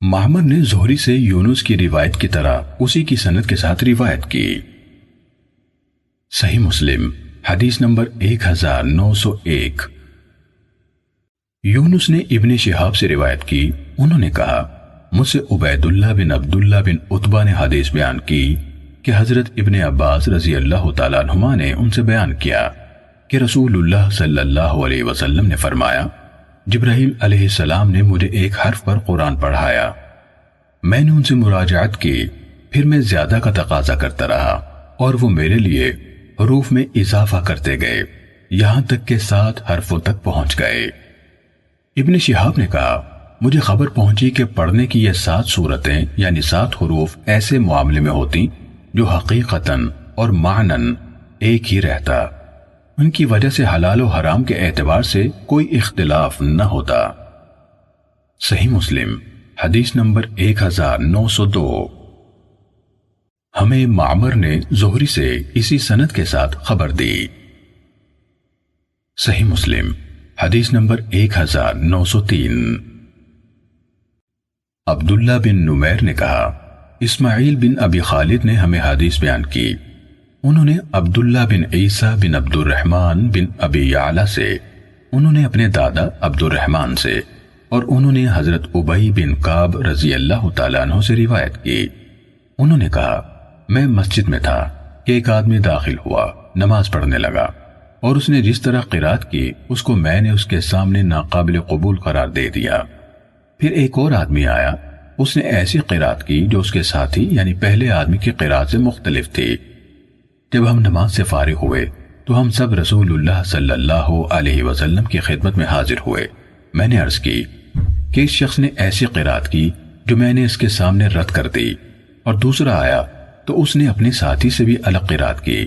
معمر نے زہری سے یونس کی روایت کی طرح اسی کی سند کے ساتھ روایت کی۔ صحیح مسلم حدیث نمبر 1901۔ یونس نے ابن شہاب سے روایت کی، انہوں نے کہا مجھ سے عبید اللہ بن عبداللہ بن عتبہ نے حدیث بیان کی کہ حضرت ابن عباس رضی اللہ تعالیٰ عنہما نے ان سے بیان کیا کہ رسول اللہ صلی اللہ علیہ وسلم نے فرمایا جبرائیل علیہ السلام نے مجھے ایک حرف پر قرآن پڑھایا، میں نے ان سے مراجعت کی، پھر میں زیادہ کا تقاضا کرتا رہا اور وہ میرے لیے حروف میں اضافہ کرتے گئے یہاں تک کہ 7 حرفوں تک پہنچ گئے۔ ابن شہاب نے کہا مجھے خبر پہنچی کہ پڑھنے کی یہ 7 صورتیں یعنی 7 حروف ایسے معاملے میں ہوتی جو حقیقتاً اور معنن ایک ہی رہتا، ان کی وجہ سے حلال و حرام کے اعتبار سے کوئی اختلاف نہ ہوتا۔ صحیح مسلم حدیث نمبر 1902۔ ہمیں معمر نے زہری سے اسی سند کے ساتھ خبر دی۔ صحیح مسلم حدیث نمبر 1903۔ عبداللہ بن نمیر نے کہا اسماعیل بن ابی خالد نے ہمیں حدیث بیان کی، انہوں نے عبداللہ بن عیسیٰ بن عبد الرحمن بن ابی یعلا سے، انہوں نے اپنے دادا عبد الرحمن سے، اور انہوں نے حضرت ابی بن کعب رضی اللہ تعالیٰ عنہ سے روایت کی، انہوں نے کہا میں مسجد میں تھا کہ ایک آدمی داخل ہوا، نماز پڑھنے لگا، اور اس نے جس طرح قرات کی اس کو میں نے اس کے سامنے ناقابل قبول قرار دے دیا۔ پھر ایک اور آدمی آیا، اس نے ایسی قرات کی جو اس کے ساتھی یعنی پہلے آدمی کی قرات سے مختلف تھی۔ جب ہم نماز سے فارغ ہوئے تو ہم سب رسول اللہ صلی اللہ علیہ وسلم کی خدمت میں حاضر ہوئے۔ میں نے عرض کی کہ اس شخص نے ایسی قرات کی جو میں نے اس کے سامنے رد کر دی، اور دوسرا آیا تو اس نے اپنے ساتھی سے بھی الگ قرات کی،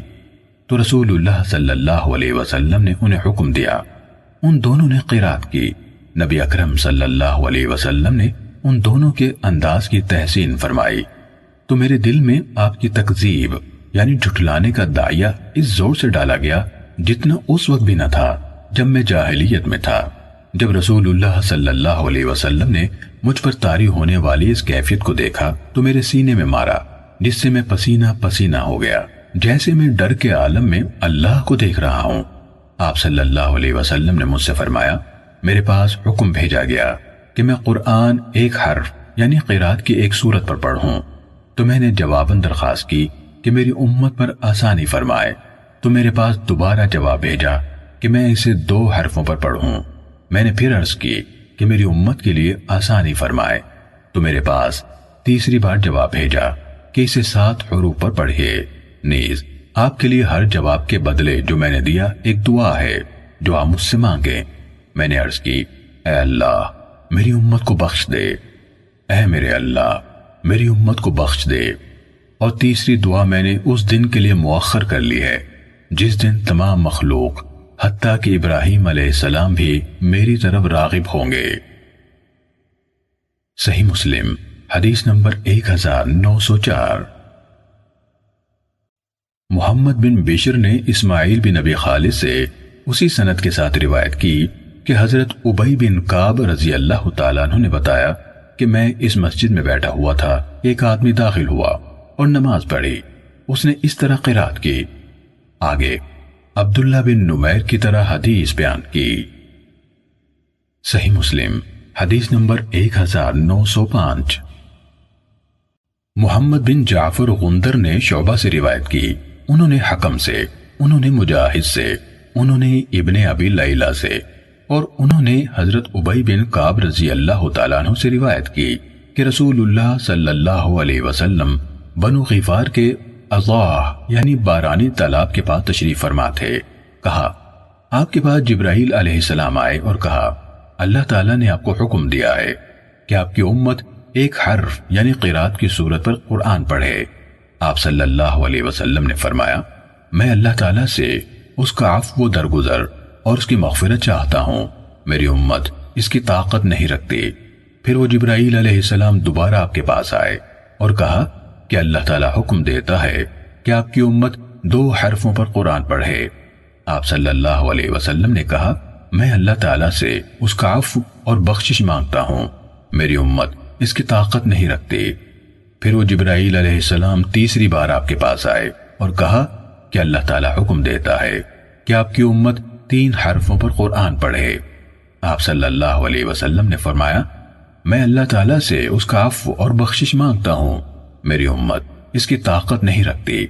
تو رسول اللہ صلی اللہ علیہ وسلم نے انہیں حکم دیا، ان دونوں نے قرات کی۔ نبی اکرم صلی اللہ علیہ وسلم نے ان دونوں کے انداز کی تحسین فرمائی، تو میرے دل میں آپ کی تکذیب یعنی جھٹلانے کا داعیہ اس زور سے ڈالا گیا جتنا اس وقت بھی نہ تھا جب میں جاہلیت میں تھا۔ جب رسول اللہ صلی اللہ علیہ وسلم نے مجھ پر طاری ہونے والی اس کیفیت کو دیکھا تو میرے سینے میں مارا، جس سے میں پسینہ پسینہ ہو گیا، جیسے میں ڈر کے عالم میں اللہ کو دیکھ رہا ہوں۔ آپ صلی اللہ علیہ وسلم نے مجھ سے فرمایا میرے پاس حکم بھیجا گیا کہ میں قرآن ایک حرف یعنی قرات کی ایک سورت پر پڑھوں، تو میں نے جواباً درخواست کی کہ میری امت پر آسانی فرمائے، تو میرے پاس دوبارہ جواب بھیجا کہ میں اسے 2 حرفوں پر پڑھوں۔ میں نے پھر عرض کی کہ میری امت کے لیے آسانی فرمائے، تو میرے پاس تیسری بار جواب بھیجا کہ اسے 7 حروف پر پڑھیے۔ نیز آپ کے لیے ہر جواب کے بدلے جو میں نے دیا ایک دعا ہے جو آپ مجھ سے مانگیں۔ میں نے عرض کی اے اللہ میری امت کو بخش دے، اے میرے اللہ میری امت کو بخش دے۔ اور تیسری دعا میں نے اس دن کے لیے مؤخر کر لی ہے جس دن تمام مخلوق حتیٰ کہ ابراہیم علیہ السلام بھی میری طرف راغب ہوں گے۔ صحیح مسلم حدیث نمبر 1904۔ محمد بن بشر نے اسماعیل بن ابی خالد سے اسی سند کے ساتھ روایت کی کہ حضرت ابی بن کعب رضی اللہ تعالیٰ عنہ نے بتایا کہ میں اس مسجد میں بیٹھا ہوا تھا، ایک آدمی داخل ہوا اور نماز پڑھی، اس نے اس طرح قرات کی۔ آگے عبداللہ بن نمیر کی طرح حدیث بیان کی۔ صحیح مسلم حدیث نمبر 1905۔ محمد بن جعفر غندر نے شعبہ سے روایت کی، انہوں نے حکم سے، انہوں نے مجاہد سے، انہوں نے ابن ابی لیلہ سے، اور انہوں نے حضرت ابی بن کعب رضی اللہ تعالیٰ عنہ سے روایت کی کہ رسول اللہ صلی اللہ علیہ وسلم بنو غفار کے اضاح یعنی بارانی تالاب کے پاس تشریف فرما تھے۔ کہا آپ کے پاس جبرائیل علیہ السلام آئے اور کہا اللہ تعالیٰ نے آپ کو حکم دیا ہے کہ آپ کی امت ایک حرف یعنی قرات کی صورت پر قرآن پڑھے۔ آپ صلی اللہ علیہ وسلم نے فرمایا میں اللہ تعالیٰ سے اس کا عفو و درگزر اور اس کی مغفرت چاہتا ہوں، میری امت اس کی طاقت نہیں رکھتی۔ پھر وہ جبرائیل علیہ السلام دوبارہ آپ کے پاس آئے اور کہا کہ اللہ تعالیٰ حکم دیتا ہے کہ آپ کی امت 2 حرفوں پر قرآن پڑھے۔ آپ صلی اللہ علیہ وسلم نے کہا میں اللہ تعالیٰ سے اس کا عفو اور بخشش مانگتا ہوں، میری امت اس کی طاقت نہیں رکھتی۔ پھر وہ جبرائیل علیہ السلام تیسری بار آپ کے پاس آئے اور کہا کہ اللہ تعالیٰ حکم دیتا ہے کہ آپ کی امت 3 حرفوں پر قرآن پڑھے۔ آپ صلی اللہ علیہ وسلم نے فرمایا، میں اللہ تعالیٰ سے اس کا عفو اور بخشش مانگتا ہوں، میری امت اس کی طاقت نہیں رکھتی۔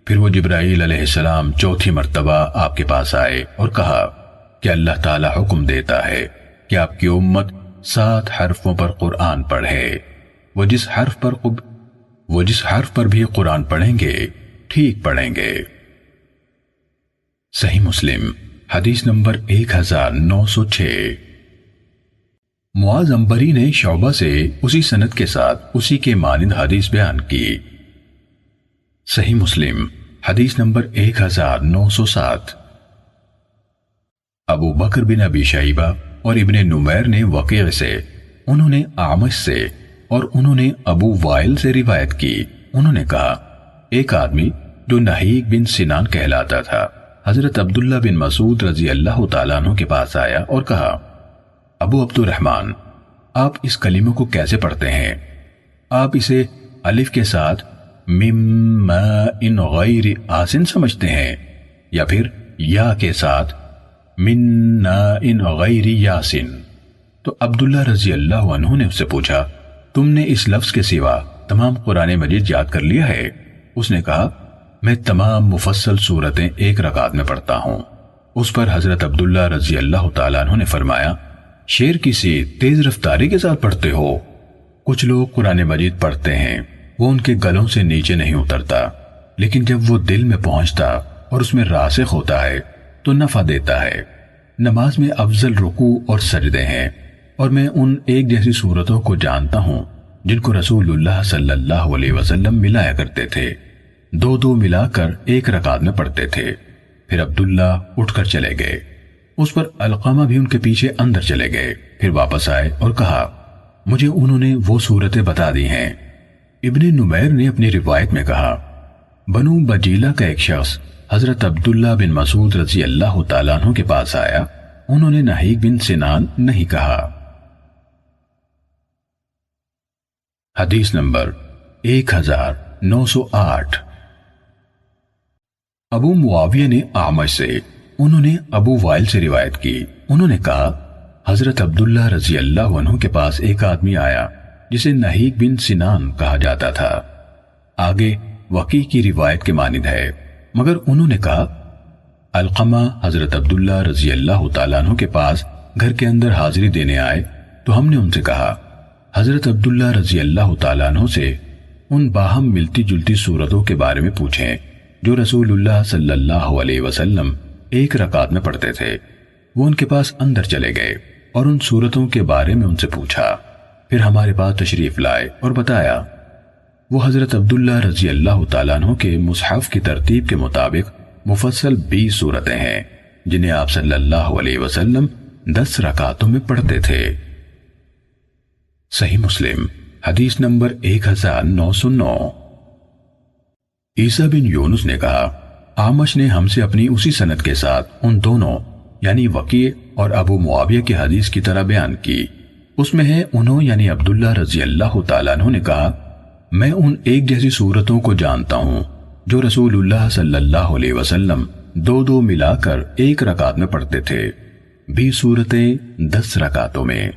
پھر وہ جبرائیل علیہ السلام چوتھی مرتبہ آپ کے پاس آئے اور کہا کہ اللہ تعالیٰ حکم دیتا ہے کہ آپ کی امت 7 حرفوں پر قرآن پڑھے۔ وہ جس حرف پر بھی قرآن پڑھیں گے ٹھیک پڑھیں گے۔ صحیح مسلم حدیث نمبر 1906۔ معاذ عنبری نے شعبہ سے اسی سند کے ساتھ اسی کے مانند حدیث بیان کی۔ صحیح مسلم حدیث نمبر 1907۔ ابو بکر بن ابی شیبہ اور ابن نمیر نے وقیع سے، انہوں نے اعمش سے اور انہوں نے ابو وائل سے روایت کی۔ انہوں نے کہا، ایک آدمی جو نہیق بن سنان کہلاتا تھا حضرت عبداللہ بن مسعود رضی اللہ تعالیٰ عنہ کے پاس آیا اور کہا، ابو عبد الرحمن، آپ اس کلمے کو کیسے پڑھتے ہیں؟ آپ اسے الف کے ساتھ مِن مَاءٍ غیر آسن سمجھتے ہیں یا پھر یا کے ساتھ مِن نَاءٍ غیر یاسن؟ تو عبداللہ رضی اللہ عنہ نے اس سے پوچھا، تم نے اس لفظ کے سوا تمام قرآن مجید یاد کر لیا ہے؟ اس نے کہا، میں تمام مفصل سورتیں ایک رکعت میں پڑھتا ہوں۔ اس پر حضرت عبداللہ رضی اللہ تعالیٰ عنہ نے فرمایا، شیر کی سی تیز رفتاری کے ساتھ پڑھتے ہو۔ کچھ لوگ قرآن مجید پڑھتے ہیں، وہ ان کے گلوں سے نیچے نہیں اترتا، لیکن جب وہ دل میں پہنچتا اور اس میں راسخ ہوتا ہے تو نفع دیتا ہے۔ نماز میں افضل رکوع اور سجدے ہیں، اور میں ان ایک جیسی صورتوں کو جانتا ہوں جن کو رسول اللہ صلی اللہ علیہ وسلم ملایا کرتے تھے، 2 ملا کر ایک رکعت میں پڑھتے تھے۔ پھر عبداللہ اٹھ کر چلے گئے۔ اس پر علقمہ بھی ان کے پیچھے اندر چلے گئے، پھر واپس آئے اور کہا، مجھے انہوں نے وہ صورتیں بتا دی ہیں۔ ابن نمیر نے اپنی روایت میں کہا، بنو بجیلہ کا ایک شخص حضرت عبداللہ بن مسعود رضی اللہ تعالیٰ عنہ کے پاس آیا، انہوں نے نہیق بن سنان نہیں کہا۔ حدیث نمبر 1908۔ ابو معاویہ نے اعمش سے، انہوں نے ابو وائل سے روایت کی، انہوں نے کہا، حضرت عبداللہ رضی اللہ عنہ کے پاس ایک آدمی آیا جسے نہیق بن سنان کہا جاتا تھا۔ آگے وقیع کی روایت کے مانند ہے، مگر انہوں نے کہا، علقمہ حضرت عبداللہ رضی اللہ تعالیٰ عنہ کے پاس گھر کے اندر حاضری دینے آئے تو ہم نے ان سے کہا، حضرت عبداللہ رضی اللہ تعالیٰ عنہ سے ان باہم ملتی جلتی صورتوں کے بارے میں پوچھیں جو رسول اللہ صلی اللہ علیہ وسلم ایک رکعت میں پڑھتے تھے۔ وہ ان کے پاس اندر چلے گئے اور ان صورتوں کے بارے میں ان سے پوچھا، پھر ہمارے پاس تشریف لائے اور بتایا۔ وہ حضرت عبداللہ رضی اللہ تعالیٰ عنہ کے مصحف کی ترتیب کے مطابق مفصل 20 صورتیں ہیں جنہیں آپ صلی اللہ علیہ وسلم 10 رکعتوں میں پڑھتے تھے۔ صحیح مسلم حدیث نمبر 1909۔ عیسیٰ بن یونس نے کہا، اعمش نے ہم سے اپنی اسی سند کے ساتھ ان دونوں یعنی وقیع اور ابو معاویہ کی حدیث کی طرح بیان کی۔ اس میں ہے انہوں یعنی عبداللہ رضی اللہ تعالیٰ عنہ نے کہا، میں ان ایک جیسی صورتوں کو جانتا ہوں جو رسول اللہ صلی اللہ علیہ وسلم 2 ملا کر ایک رکعت میں پڑھتے تھے، 20 صورتیں 10 رکعتوں میں۔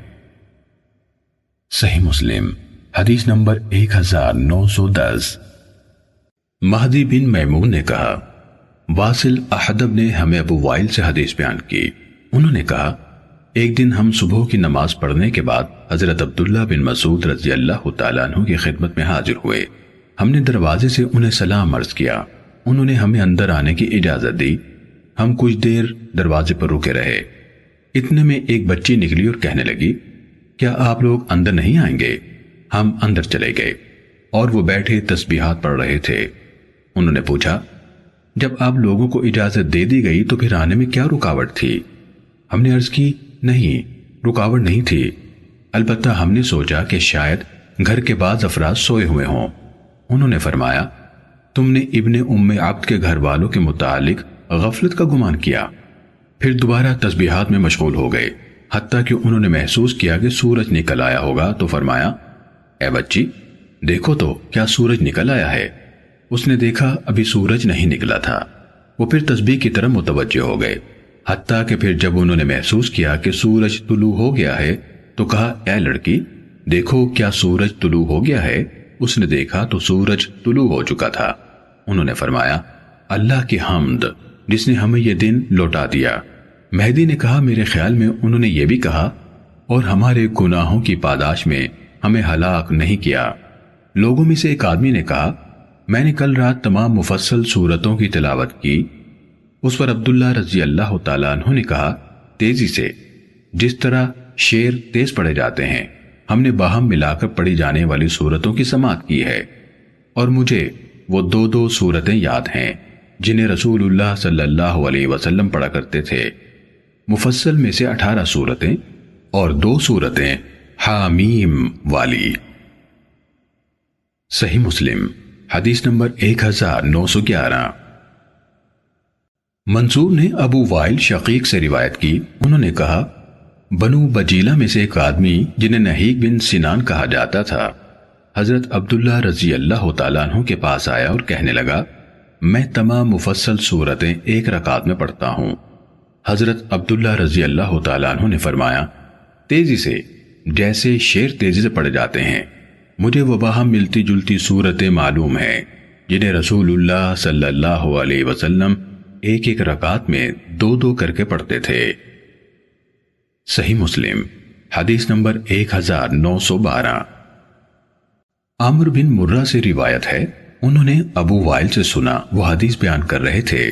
صحیح مسلم حدیث نمبر 1910۔ مہدی بن میمون نے کہا، واصل احدب نے ہمیں ابو وائل سے حدیث بیان کی، انہوں نے کہا، ایک دن ہم صبح کی نماز پڑھنے کے بعد حضرت عبداللہ بن مسعود رضی اللہ تعالیٰ عنہ کی خدمت میں حاضر ہوئے۔ ہم نے دروازے سے انہیں سلام عرض کیا، انہوں نے ہمیں اندر آنے کی اجازت دی۔ ہم کچھ دیر دروازے پر رکے رہے، اتنے میں ایک بچی نکلی اور کہنے لگی، کیا آپ لوگ اندر نہیں آئیں گے؟ ہم اندر چلے گئے اور وہ بیٹھے تسبیحات پڑھ رہے تھے۔ انہوں نے پوچھا، جب آپ لوگوں کو اجازت دے دی گئی تو پھر آنے میں کیا رکاوٹ تھی؟ ہم نے عرض کی، نہیں، رکاوٹ نہیں تھی، البتہ ہم نے سوچا کہ شاید گھر کے بعض افراد سوئے ہوئے ہوں۔ انہوں نے فرمایا، تم نے ابن ام عبد کے گھر والوں کے متعلق غفلت کا گمان کیا۔ پھر دوبارہ تسبیحات میں مشغول ہو گئے، حتیٰ کہ انہوں نے محسوس کیا کہ سورج نکل آیا ہوگا تو فرمایا، اے بچی دیکھو تو کیا سورج نکل آیا ہے؟ اس نے دیکھا ابھی سورج نہیں نکلا تھا۔ وہ پھر تسبیح کی طرف متوجہ ہو گئے، حتیٰ کہ پھر جب انہوں نے محسوس کیا کہ سورج طلوع ہو گیا ہے تو کہا اے لڑکی دیکھو کیا سورج طلوع ہو گیا ہے؟ اس نے دیکھا تو سورج طلوع ہو چکا تھا۔ انہوں نے فرمایا اللہ کی حمد جس نے ہمیں یہ دن لوٹا دیا۔ مہدی نے کہا میرے خیال میں انہوں نے یہ بھی کہا اور ہمارے گناہوں کی پاداش میں ہمیں ہلاک نہیں کیا۔ لوگوں میں سے ایک آدمی نے کہا میں نے کل رات تمام مفصل سورتوں کی تلاوت کی۔ اس پر عبداللہ رضی اللہ تعالیٰ عنہ نے کہا تیزی سے، جس طرح شعر تیز پڑھے جاتے ہیں ہم نے باہم ملا کر پڑھی جانے والی سورتوں کی سماعت کی ہے، اور مجھے وہ دو سورتیں یاد ہیں جنہیں رسول اللہ صلی اللہ علیہ وسلم پڑھا کرتے تھے، مفصل میں سے 18 سورتیں اور 2 سورتیں حامیم والی۔ صحیح مسلم حدیث نمبر 1911۔ منصور نے ابو وائل شقیق سے روایت کی، انہوں نے کہا بنو بجیلہ میں سے ایک آدمی جنہیں نہیق بن سنان کہا جاتا تھا حضرت عبداللہ رضی اللہ تعالیٰ عنہ کے پاس آیا اور کہنے لگا میں تمام مفصل سورتیں ایک رکعت میں پڑھتا ہوں۔ حضرت عبداللہ رضی اللہ تعالیٰ عنہ نے فرمایا تیزی سے، جیسے شعر تیزی سے پڑھے جاتے ہیں۔ مجھے وہ باہم ملتی جلتی سورتیں معلوم ہیں جنہیں رسول اللہ صلی اللہ علیہ وسلم ایک ایک رکعت میں 2 کر کے پڑھتے تھے۔ صحیح مسلم حدیث نمبر 1912۔ عامر بن مرہ سے روایت ہے، انہوں نے ابو وائل سے سنا وہ حدیث بیان کر رہے تھے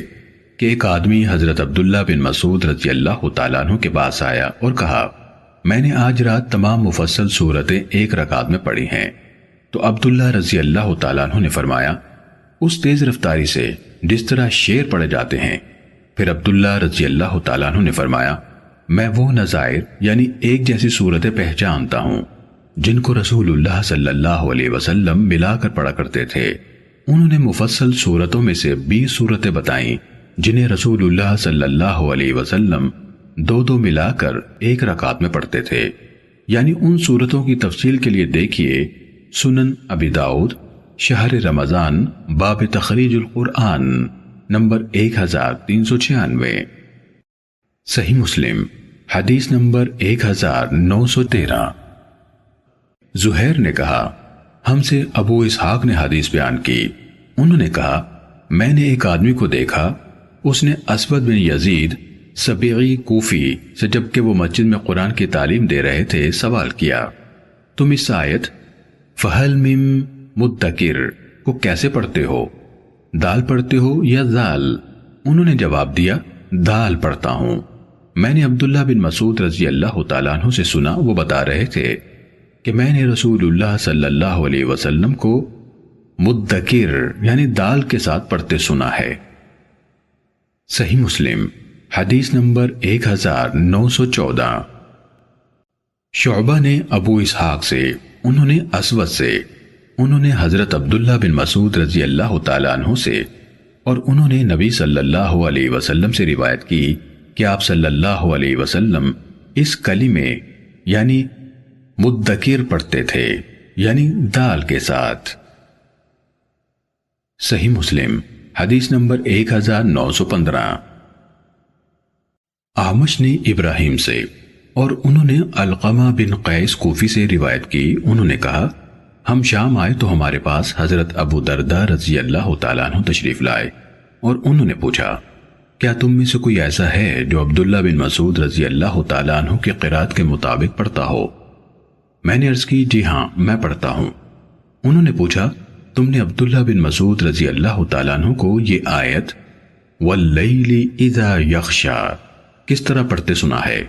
کہ ایک آدمی حضرت عبداللہ بن مسعود رضی اللہ تعالیٰ عنہ کے پاس آیا اور کہا میں نے آج رات تمام مفصل سورتیں ایک رکعت میں پڑھی ہیں۔ تو عبداللہ رضی اللہ تعالیٰ عنہ نے فرمایا اس تیز رفتاری سے جس طرح شعر پڑھے جاتے ہیں۔ پھر عبداللہ رضی اللہ تعالیٰ عنہ نے فرمایا میں وہ نظائر یعنی ایک جیسی صورتیں پہچانتا ہوں جن کو رسول اللہ صلی اللہ علیہ وسلم ملا کر پڑھا کرتے تھے۔ انہوں نے مفصل صورتوں میں سے 20 صورتیں بتائیں جنہیں رسول اللہ صلی اللہ علیہ وسلم 2 ملا کر ایک رکعت میں پڑھتے تھے، یعنی ان صورتوں کی تفصیل کے لیے دیکھیے سنن ابی داؤد شہر رمضان باب تخریج القرآن نمبر 1396۔ صحیح مسلم حدیث نمبر 1913۔ زہیر نے کہا ہم سے ابو اسحاق نے حدیث بیان کی، انہوں نے کہا میں نے ایک آدمی کو دیکھا، اس نے اسود بن یزید سبیعی کوفی سے جبکہ وہ مسجد میں قرآن کی تعلیم دے رہے تھے سوال کیا تم اس آیت فہل من مدکر کو کیسے پڑھتے ہو، دال پڑھتے ہو یا ذال؟ انہوں نے جواب دیا دال پڑھتا ہوں۔ میں نے عبداللہ بن مسعود رضی اللہ تعالیٰ عنہ سے سنا وہ بتا رہے تھے کہ میں نے رسول اللہ صلی اللہ علیہ وسلم کو مدکر یعنی دال کے ساتھ پڑھتے سنا ہے۔ صحیح مسلم حدیث نمبر 1914۔ شعبہ نے ابو اسحاق سے، انہوں نے اسود سے، انہوں نے حضرت عبداللہ بن مسعود رضی اللہ تعالیٰ عنہ سے، اور انہوں نے نبی صلی اللہ علیہ وسلم سے روایت کی کہ آپ صلی اللہ علیہ وسلم اس کلمے یعنی مدکر پڑھتے تھے، یعنی دال کے ساتھ۔ صحیح مسلم حدیث نمبر 1915۔ اعمش نے ابراہیم سے اور انہوں نے علقمہ بن قیس کوفی سے روایت کی، انہوں نے کہا ہم شام آئے تو ہمارے پاس حضرت ابو دردہ رضی اللہ تعالیٰ عنہ تشریف لائے اور انہوں نے پوچھا کیا تم میں سے کوئی ایسا ہے جو عبداللہ بن مسعود رضی اللہ تعالیٰ عنہ کی قرات کے مطابق پڑھتا ہو؟ میں نے عرض کی جی ہاں میں پڑھتا ہوں۔ انہوں نے پوچھا تم نے عبداللہ بن مسعود رضی اللہ تعالیٰ عنہ کو یہ آیت واللیل اذا یغشا کس طرح پڑھتے سنا ہے؟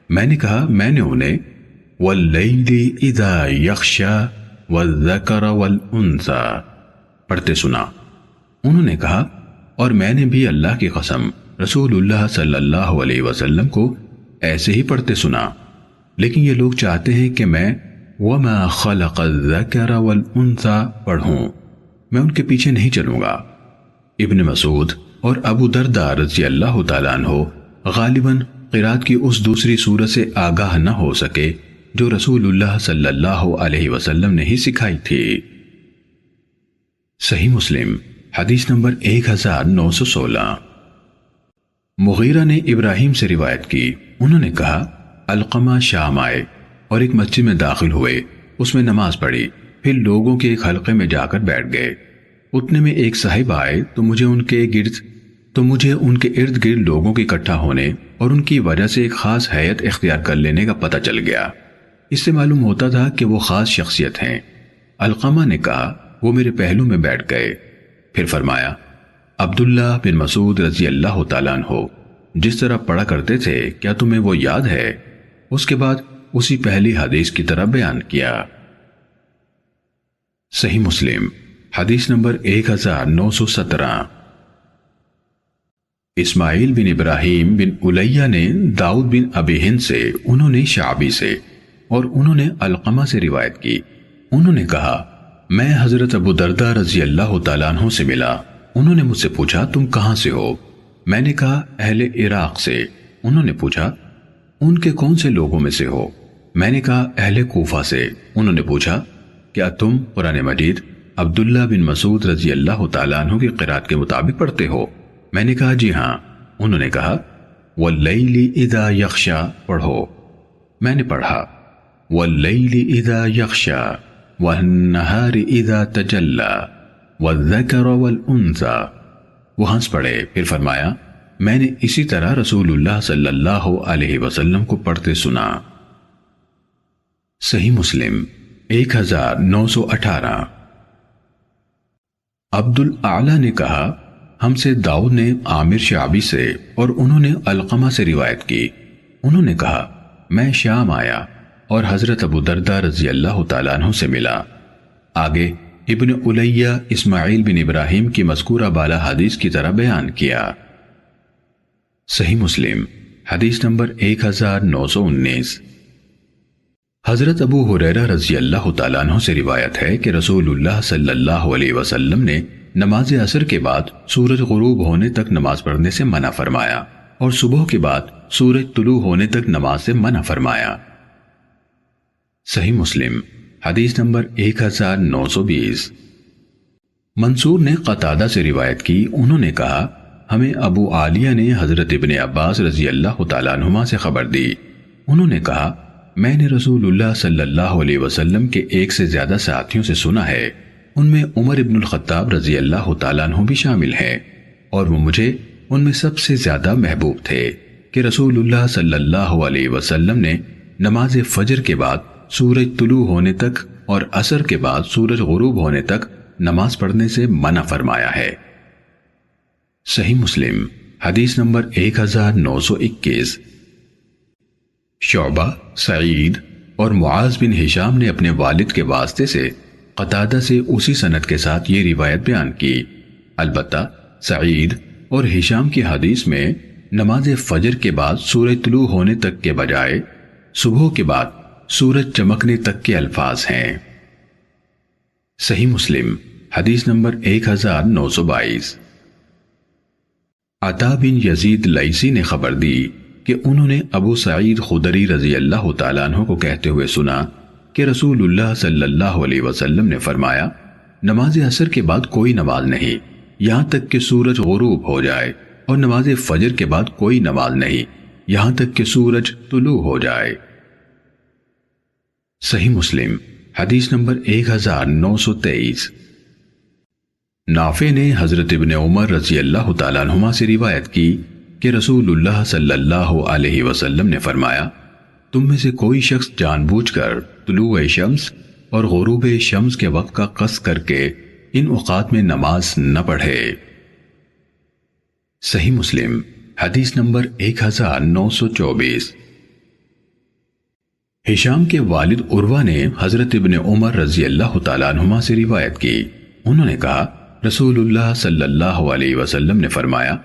میں نے کہا میں نے انہیں واللیل اذا یغشا والذکر والانثى پڑھتے سنا۔ انہوں نے کہا اور میں نے بھی اللہ کی قسم رسول اللہ صلی اللہ علیہ وسلم کو ایسے ہی پڑھتے سنا، لیکن یہ لوگ چاہتے ہیں کہ میں وَمَا خَلَقَ الذَّكَرَ وَالْأُنثَى پڑھوں، میں ان کے پیچھے نہیں چلوں گا۔ ابن مسعود اور ابو دردہ رضی اللہ تعالیٰ عنہ غالباً قرات کی اس دوسری صورت سے آگاہ نہ ہو سکے جو رسول اللہ صلی اللہ علیہ وسلم نے ہی سکھائی تھی۔ صحیح مسلم حدیث نمبر 1916۔ مغیرہ نے ابراہیم سے روایت کی، انہوں نے کہا علقمہ شام آئے اور ایک مسجد میں داخل ہوئے، اس میں نماز پڑھی، پھر لوگوں کے ایک حلقے میں جا کر بیٹھ گئے۔ اتنے میں ایک صاحب آئے تو مجھے ان کے ارد گرد لوگوں کے اکٹھا ہونے اور ان کی وجہ سے ایک خاص حیت اختیار کر لینے کا پتہ چل گیا۔ اس سے معلوم ہوتا تھا کہ وہ خاص شخصیت ہیں۔ علقمہ نے کہا وہ میرے پہلو میں بیٹھ گئے، پھر فرمایا عبداللہ بن مسعود رضی اللہ تعالیٰ عنہ جس طرح پڑھا کرتے تھے کیا تمہیں وہ یاد ہے؟ اس کے بعد اسی پہلی حدیث کی طرح بیان کیا۔ صحیح مسلم حدیث نمبر 1917۔ اسماعیل بن ابراہیم بن الیہ نے داؤد بن ابی ہند سے، انہوں نے شعبی سے اور انہوں نے علقمہ سے روایت کی، انہوں نے کہا میں حضرت ابو درداء رضی اللہ تعالیٰ عنہ سے ملا، انہوں نے مجھ سے پوچھا تم کہاں سے ہو؟ میں نے کہا اہل عراق سے۔ انہوں نے پوچھا ان کے کون سے لوگوں میں سے ہو؟ میں نے کہا اہل کوفہ سے۔ انہوں نے پوچھا کیا تم قرآن مجید عبداللہ بن مسعود رضی اللہ تعالیٰ عنہ کی قرات کے مطابق پڑھتے ہو؟ میں نے کہا جی ہاں۔ انہوں نے کہا واللیل اذا یغشی پڑھو۔ میں نے پڑھا واللیل اذا یغشی والنہار اذا تجلی والذکر والانثی۔ وہ ہنس پڑے، پھر فرمایا میں نے اسی طرح رسول اللہ صلی اللہ علیہ وسلم کو پڑھتے سنا۔ صحیح مسلم 1918۔ عبد الاعلی نے کہا ہم سے داؤد نے عامر شعبی سے اور انہوں نے علقمہ سے روایت کی، انہوں نے کہا میں شام آیا اور حضرت ابو درداء رضی اللہ تعالیٰ عنہ سے ملا۔ آگے ابن الیہ اسماعیل بن ابراہیم کی مذکورہ بالا حدیث کی طرح بیان کیا۔ صحیح مسلم حدیث نمبر 1919۔ حضرت ابو ہریرہ رضی اللہ تعالیٰ عنہ سے روایت ہے کہ رسول اللہ صلی اللہ علیہ وسلم نے نماز عصر کے بعد سورج غروب ہونے تک نماز پڑھنے سے منع فرمایا اور صبح کے بعد سورج طلوع ہونے تک نماز سے منع فرمایا۔ صحیح مسلم حدیث نمبر 1920۔ منصور نے قتادہ سے روایت کی، انہوں نے کہا ہمیں ابو عالیہ نے حضرت ابن عباس رضی اللہ تعالیٰ عنہما سے خبر دی، انہوں نے کہا میں نے رسول اللہ صلی اللہ علیہ وسلم کے ایک سے زیادہ ساتھیوں سے سنا ہے، ان میں عمر ابن الخطاب رضی اللہ تعالیٰ عنہ بھی شامل ہیں، اور وہ مجھے ان میں سب سے زیادہ محبوب تھے کہ رسول اللہ صلی اللہ علیہ وسلم نے نماز فجر کے بعد سورج طلوع ہونے تک اور عصر کے بعد سورج غروب ہونے تک نماز پڑھنے سے منع فرمایا ہے۔ صحیح مسلم حدیث نمبر 1921۔ شعبہ، سعید اور معاذ بن ہشام نے اپنے والد کے واسطے سے قتادہ سے اسی سند کے ساتھ یہ روایت بیان کی، البتہ سعید اور ہشام کی حدیث میں نماز فجر کے بعد سورج طلوع ہونے تک کے بجائے صبح کے بعد سورج چمکنے تک کے الفاظ ہیں۔ صحیح مسلم حدیث نمبر 1922۔ عطا بن یزید لیثی نے خبر دی کہ انہوں نے ابو سعید خدری رضی اللہ تعالیٰ عنہ کو کہتے ہوئے سنا کہ رسول اللہ صلی اللہ علیہ وسلم نے فرمایا نماز عصر کے بعد کوئی نماز نہیں یہاں تک کہ سورج غروب ہو جائے، اور نماز فجر کے بعد کوئی نماز نہیں یہاں تک کہ سورج طلوع ہو جائے۔ صحیح مسلم حدیث نمبر 1923۔ نافع نے حضرت ابن عمر رضی اللہ تعالیٰ عنہما سے روایت کی کہ رسول اللہ صلی اللہ علیہ وسلم نے فرمایا تم میں سے کوئی شخص جان بوجھ کر طلوع شمس اور غروب شمس کے وقت کا قصد کر کے ان اوقات میں نماز نہ پڑھے۔ صحیح مسلم حدیث نمبر 1924۔ ہشام کے والد عروہ نے حضرت ابن عمر رضی اللہ تعالیٰ عنہما سے روایت کی، انہوں نے کہا رسول اللہ صلی اللہ علیہ وسلم نے فرمایا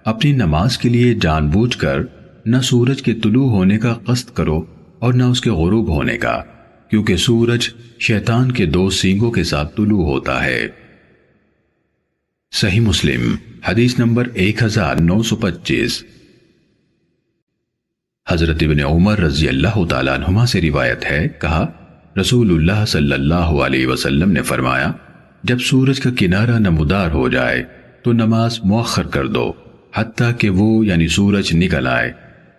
اپنی نماز کے لیے جان بوجھ کر نہ سورج کے طلوع ہونے کا قصد کرو اور نہ اس کے غروب ہونے کا، کیونکہ سورج شیطان کے 2 سینگوں کے ساتھ طلوع ہوتا ہے۔ صحیح مسلم حدیث نمبر 1925۔ حضرت ابن عمر رضی اللہ تعالیٰ عنہما سے روایت ہے، کہا رسول اللہ صلی اللہ علیہ وسلم نے فرمایا، جب سورج کا کنارہ نمودار ہو جائے تو نماز مؤخر کر دو حتیٰ کہ وہ یعنی سورج نکل آئے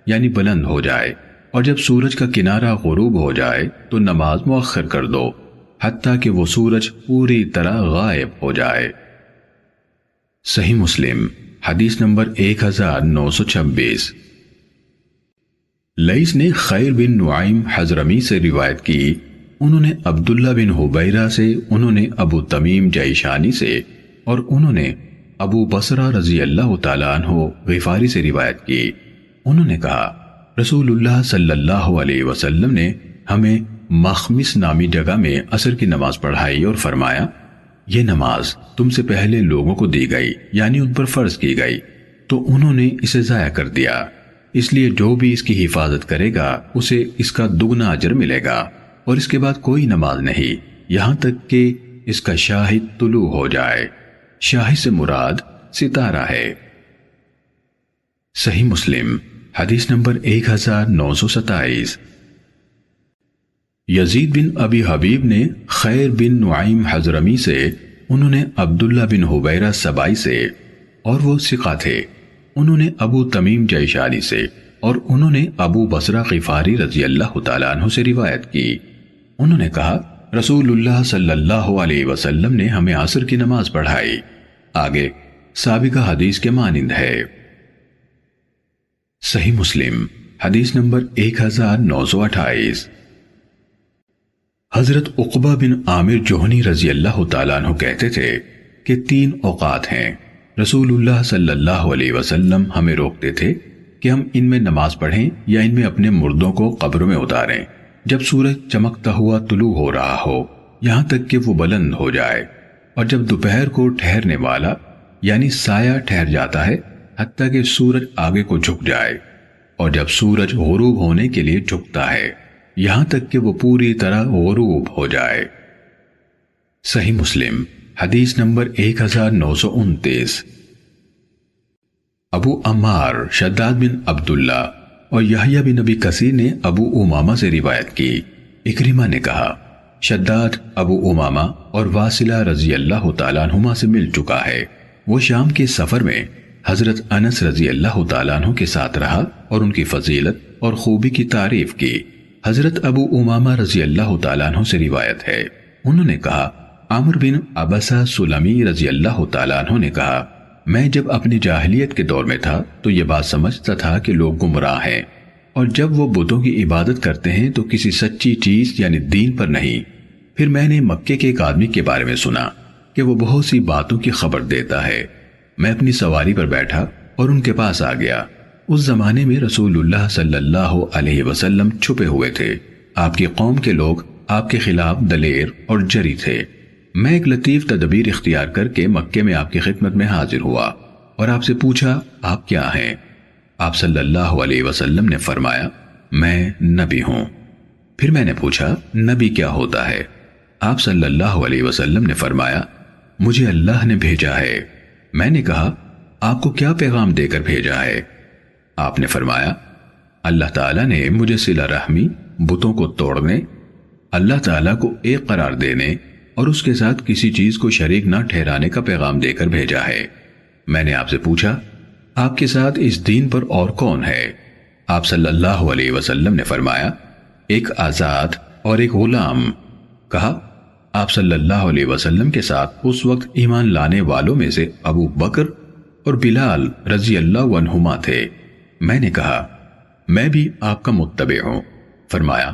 یعنی بلند ہو جائے، اور جب سورج کا کنارہ غروب ہو جائے تو نماز مؤخر کر دو حتیٰ کہ وہ سورج پوری طرح غائب ہو جائے۔ صحیح مسلم حدیث نمبر 1926۔ لیث نے خیر بن نعیم حضرمی سے روایت کی، انہوں نے عبداللہ بن حبیرہ سے، انہوں نے ابو تمیم جیشانی سے، اور انہوں نے ابو بصرہ رضی اللہ تعالیٰ عنہ غفاری سے روایت کی۔ انہوں نے کہا رسول اللہ صلی اللہ علیہ وسلم نے ہمیں مخمس نامی جگہ میں عصر کی نماز پڑھائی اور فرمایا، یہ نماز تم سے پہلے لوگوں کو دی گئی یعنی ان پر فرض کی گئی، تو انہوں نے اسے ضائع کر دیا، اس لیے جو بھی اس کی حفاظت کرے گا اسے اس کا دگنا اجر ملے گا، اور اس کے بعد کوئی نماز نہیں یہاں تک کہ اس کا شاہد طلوع ہو جائے۔ شاہد سے مراد ستارہ ہے۔ صحیح مسلم حدیث نمبر 1927۔ یزید بن ابی حبیب نے خیر بن نعیم حضرمی سے، انہوں نے عبداللہ بن حبیرہ سبائی سے، اور وہ ثقہ تھے، انہوں نے ابو تمیم جیشانی سے، اور انہوں نے ابو بصرہ غفاری رضی اللہ تعالیٰ عنہ سے روایت کی۔ انہوں نے کہا رسول اللہ صلی اللہ علیہ وسلم نے ہمیں عصر کی نماز پڑھائی۔ آگے سابقہ حدیث کے مانند ہے۔ صحیح مسلم حدیث نمبر 1928۔ حضرت عقبہ بن عامر جوہنی رضی اللہ تعالیٰ عنہ کہتے تھے کہ 3 اوقات ہیں، رسول اللہ صلی اللہ علیہ وسلم ہمیں روکتے تھے کہ ہم ان میں نماز پڑھیں یا ان میں اپنے مردوں کو قبروں میں اتاریں، جب سورج چمکتا ہوا طلوع ہو رہا ہو یہاں تک کہ وہ بلند ہو جائے، اور جب دوپہر کو ٹھہرنے والا یعنی سایہ ٹھہر جاتا ہے حتیٰ کہ سورج آگے کو جھک جائے، اور جب سورج غروب ہونے کے لیے جھکتا ہے یہاں تک کہ وہ پوری طرح غروب ہو جائے۔ صحیح مسلم حدیث نمبر 1929۔ ابو عمار شداد بن عبداللہ اور یحییٰ بن ابی کثیر نے ابو امامہ سے روایت کی، اکرمہ نے کہا شداد ابو امامہ اور واصلہ رضی اللہ تعالیٰ عنہما سے مل چکا ہے، وہ شام کے سفر میں حضرت انس رضی اللہ تعالیٰ عنہ کے ساتھ رہا اور ان کی فضیلت اور خوبی کی تعریف کی۔ حضرت ابو امامہ رضی اللہ تعالیٰ عنہ سے روایت ہے، انہوں نے کہا عمر بن عبسہ سلمی رضی اللہ تعالیٰ عنہ نے کہا میں جب اپنی جاہلیت کے دور میں تھا تو یہ بات سمجھتا تھا کہ لوگ گمراہ ہیں، اور جب وہ بتوں کی عبادت کرتے ہیں تو کسی سچی چیز یعنی دین پر نہیں۔ پھر میں نے مکے کے ایک آدمی کے بارے میں سنا کہ وہ بہت سی باتوں کی خبر دیتا ہے، میں اپنی سواری پر بیٹھا اور ان کے پاس آ گیا۔ اس زمانے میں رسول اللہ صلی اللہ علیہ وسلم چھپے ہوئے تھے، آپ کی قوم کے لوگ آپ کے خلاف دلیر اور جری تھے۔ میں ایک لطیف تدبیر اختیار کر کے مکے میں آپ کی خدمت میں حاضر ہوا اور آپ سے پوچھا آپ کیا ہیں؟ آپ صلی اللہ علیہ وسلم نے فرمایا میں نبی ہوں۔ پھر میں نے پوچھا نبی کیا ہوتا ہے؟ آپ صلی اللہ علیہ وسلم نے فرمایا مجھے اللہ نے بھیجا ہے۔ میں نے کہا آپ کو کیا پیغام دے کر بھیجا ہے؟ آپ نے فرمایا اللہ تعالیٰ نے مجھے صلہ رحمی، بتوں کو توڑنے، اللہ تعالیٰ کو ایک قرار دینے اور اس کے ساتھ کسی چیز کو شریک نہ ٹھہرانے کا پیغام دے کر بھیجا ہے۔ میں نے آپ سے پوچھا آپ کے ساتھ اس دین پر اور کون ہے؟ آپ صلی اللہ علیہ وسلم نے فرمایا ایک آزاد اور ایک غلام۔ کہا آپ صلی اللہ علیہ وسلم کے ساتھ اس وقت ایمان لانے والوں میں سے ابو بکر اور بلال رضی اللہ عنہما تھے۔ میں نے کہا میں بھی آپ کا متبع ہوں۔ فرمایا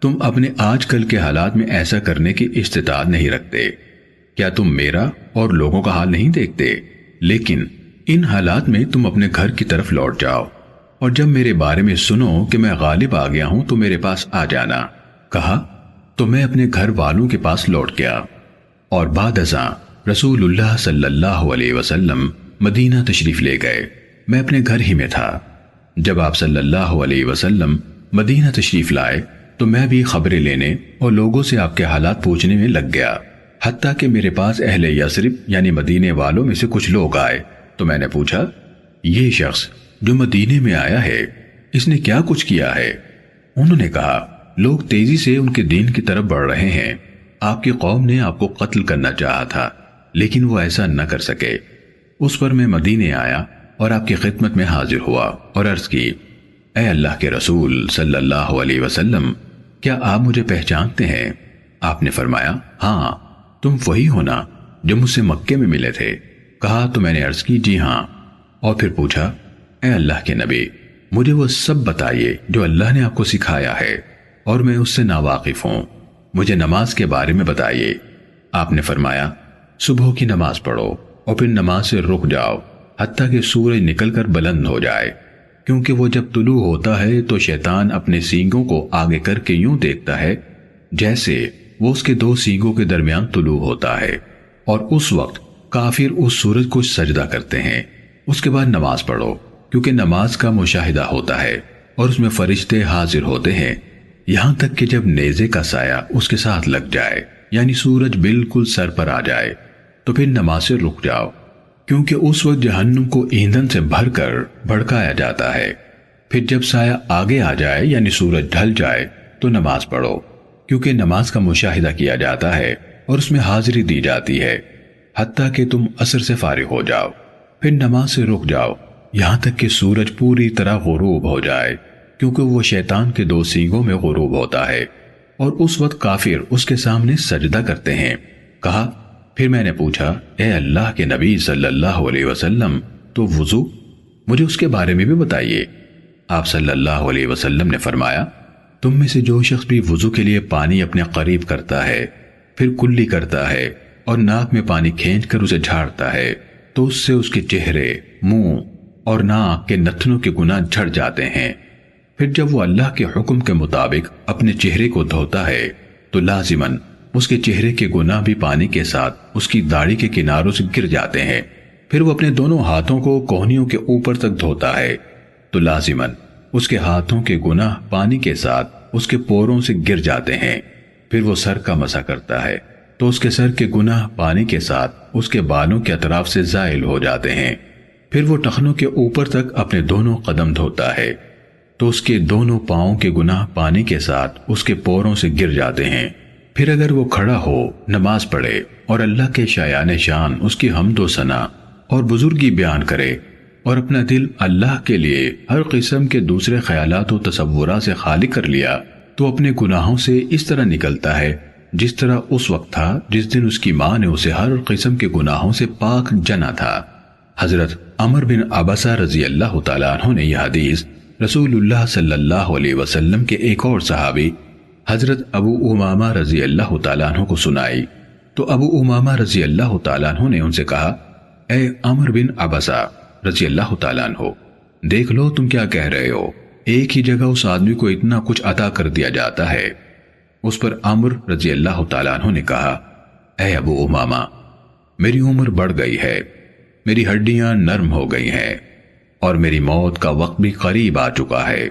تم اپنے آج کل کے حالات میں ایسا کرنے کی استطاعت نہیں رکھتے، کیا تم میرا اور لوگوں کا حال نہیں دیکھتے؟ لیکن ان حالات میں تم اپنے گھر کی طرف لوٹ جاؤ، اور جب میرے بارے میں سنو کہ میں غالب آ گیا ہوں تو میرے پاس آ جانا۔ کہا تو میں اپنے گھر والوں کے پاس لوٹ گیا، اور بعد ازاں رسول اللہ صلی اللہ علیہ وسلم مدینہ تشریف لے گئے، میں اپنے گھر ہی میں تھا۔ جب آپ صلی اللہ علیہ وسلم مدینہ تشریف لائے تو میں بھی خبریں لینے اور لوگوں سے آپ کے حالات پوچھنے میں لگ گیا، حتیٰ کہ میرے پاس اہل یثرب یعنی مدینے والوں میں سے کچھ لوگ آئے تو میں نے پوچھا یہ شخص جو مدینے میں آیا ہے اس نے کیا کچھ کیا ہے؟ انہوں نے کہا، لوگ تیزی سے ان کے دین کی طرف بڑھ رہے ہیں، آپ کی قوم نے آپ کو قتل کرنا چاہا تھا لیکن وہ ایسا نہ کر سکے۔ اس پر میں مدینے آیا اور آپ کی خدمت میں حاضر ہوا اور عرض کی، اے اللہ کے رسول صلی اللہ علیہ وسلم، کیا آپ مجھے پہچانتے ہیں؟ آپ نے فرمایا، ہاں، تم وہی ہونا جو مجھ سے مکے میں ملے تھے۔ کہا تو میں نے عرض کی، جی ہاں۔ اور پھر پوچھا، اے اللہ کے نبی، مجھے وہ سب بتائیے جو اللہ نے آپ کو سکھایا ہے اور میں اس سے ناواقف ہوں، مجھے نماز کے بارے میں بتائیے۔ آپ نے فرمایا، صبح کی نماز پڑھو اور پھر نماز سے رک جاؤ حتیٰ کہ سورج نکل کر بلند ہو جائے، کیونکہ وہ جب طلوع ہوتا ہے تو شیطان اپنے سینگوں کو آگے کر کے یوں دیکھتا ہے جیسے وہ اس کے دو سینگوں کے درمیان طلوع ہوتا ہے، اور اس وقت کافر اس سورج کو سجدہ کرتے ہیں۔ اس کے بعد نماز پڑھو، کیونکہ نماز کا مشاہدہ ہوتا ہے اور اس میں فرشتے حاضر ہوتے ہیں، یہاں تک کہ جب نیزے کا سایہ اس کے ساتھ لگ جائے یعنی سورج بالکل سر پر آ جائے تو پھر نماز سے رک جاؤ، کیونکہ اس وقت جہنم کو ایندھن سے بھر کر بھڑکایا جاتا ہے۔ پھر جب سایہ آگے آ جائے یعنی سورج ڈھل جائے تو نماز پڑھو، کیونکہ نماز کا مشاہدہ کیا جاتا ہے اور اس میں حاضری دی جاتی ہے حتیٰ کہ تم عصر سے فارغ ہو جاؤ۔ پھر نماز سے رک جاؤ یہاں تک کہ سورج پوری طرح غروب ہو جائے، کیونکہ وہ شیطان کے دو سینگوں میں غروب ہوتا ہے، اور اس وقت کافر اس کے سامنے سجدہ کرتے ہیں۔ کہا، پھر میں نے پوچھا، اے اللہ کے نبی صلی اللہ علیہ وسلم، تو وضو؟ مجھے اس کے بارے میں بھی بتائیے۔ آپ صلی اللہ علیہ وسلم نے فرمایا، تم میں سے جو شخص بھی وضو کے لیے پانی اپنے قریب کرتا ہے، پھر کلی کرتا ہے اور ناک میں پانی کھینچ کر اسے جھاڑتا ہے تو اس سے اس کے چہرے، منہ اور ناک کے نتنوں کے گناہ جھڑ جاتے ہیں۔ پھر جب وہ اللہ کے حکم کے مطابق اپنے چہرے کو دھوتا ہے تو لازماً اس کے چہرے کے گناہ بھی پانی کے ساتھ اس کی داڑھی کے کناروں سے گر جاتے ہیں۔ پھر وہ اپنے دونوں ہاتھوں کو کوہنیوں کے اوپر تک دھوتا ہے تو لازماً اس کے ہاتھوں کے گناہ پانی کے ساتھ اس کے پوروں سے گر جاتے ہیں۔ پھر وہ سر کا مسح کرتا ہے تو اس کے سر کے گناہ پانی کے ساتھ اس کے بالوں کے اطراف سے زائل ہو جاتے ہیں۔ پھر وہ ٹخنوں کے اوپر تک اپنے دونوں قدم دھوتا ہے تو اس کے دونوں پاؤں کے گناہ پانی کے ساتھ اس کے پوروں سے گر جاتے ہیں۔ پھر اگر وہ کھڑا ہو، نماز پڑھے اور اللہ کے شایان شان اس کی حمد و ثنا اور بزرگی بیان کرے اور اپنا دل اللہ کے لیے ہر قسم کے دوسرے خیالات و تصورات سے خالی کر لیا تو اپنے گناہوں سے اس طرح نکلتا ہے جس طرح اس وقت تھا جس دن اس کی ماں نے اسے ہر قسم کے گناہوں سے پاک جنا تھا۔ حضرت عمر بن عبسہ رضی اللہ تعالیٰ عنہ نے یہ حدیث رسول اللہ صلی اللہ علیہ وسلم کے ایک اور صحابی حضرت ابو امامہ رضی اللہ تعالیٰ عنہ کو سنائی تو ابو امامہ رضی اللہ تعالیٰ عنہ نے ان سے کہا، اے عمر بن عبسہ رضی اللہ تعالیٰ عنہ، دیکھ لو تم کیا کہہ رہے ہو، ایک ہی جگہ اس آدمی کو اتنا کچھ عطا کر دیا جاتا ہے۔ اس پر عمر رضی اللہ تعالیٰ عنہ نے کہا، اے ابو امامہ، میری عمر بڑھ گئی ہے، میری ہڈیاں نرم ہو گئی ہیں اور میری موت کا وقت بھی قریب آ چکا ہے،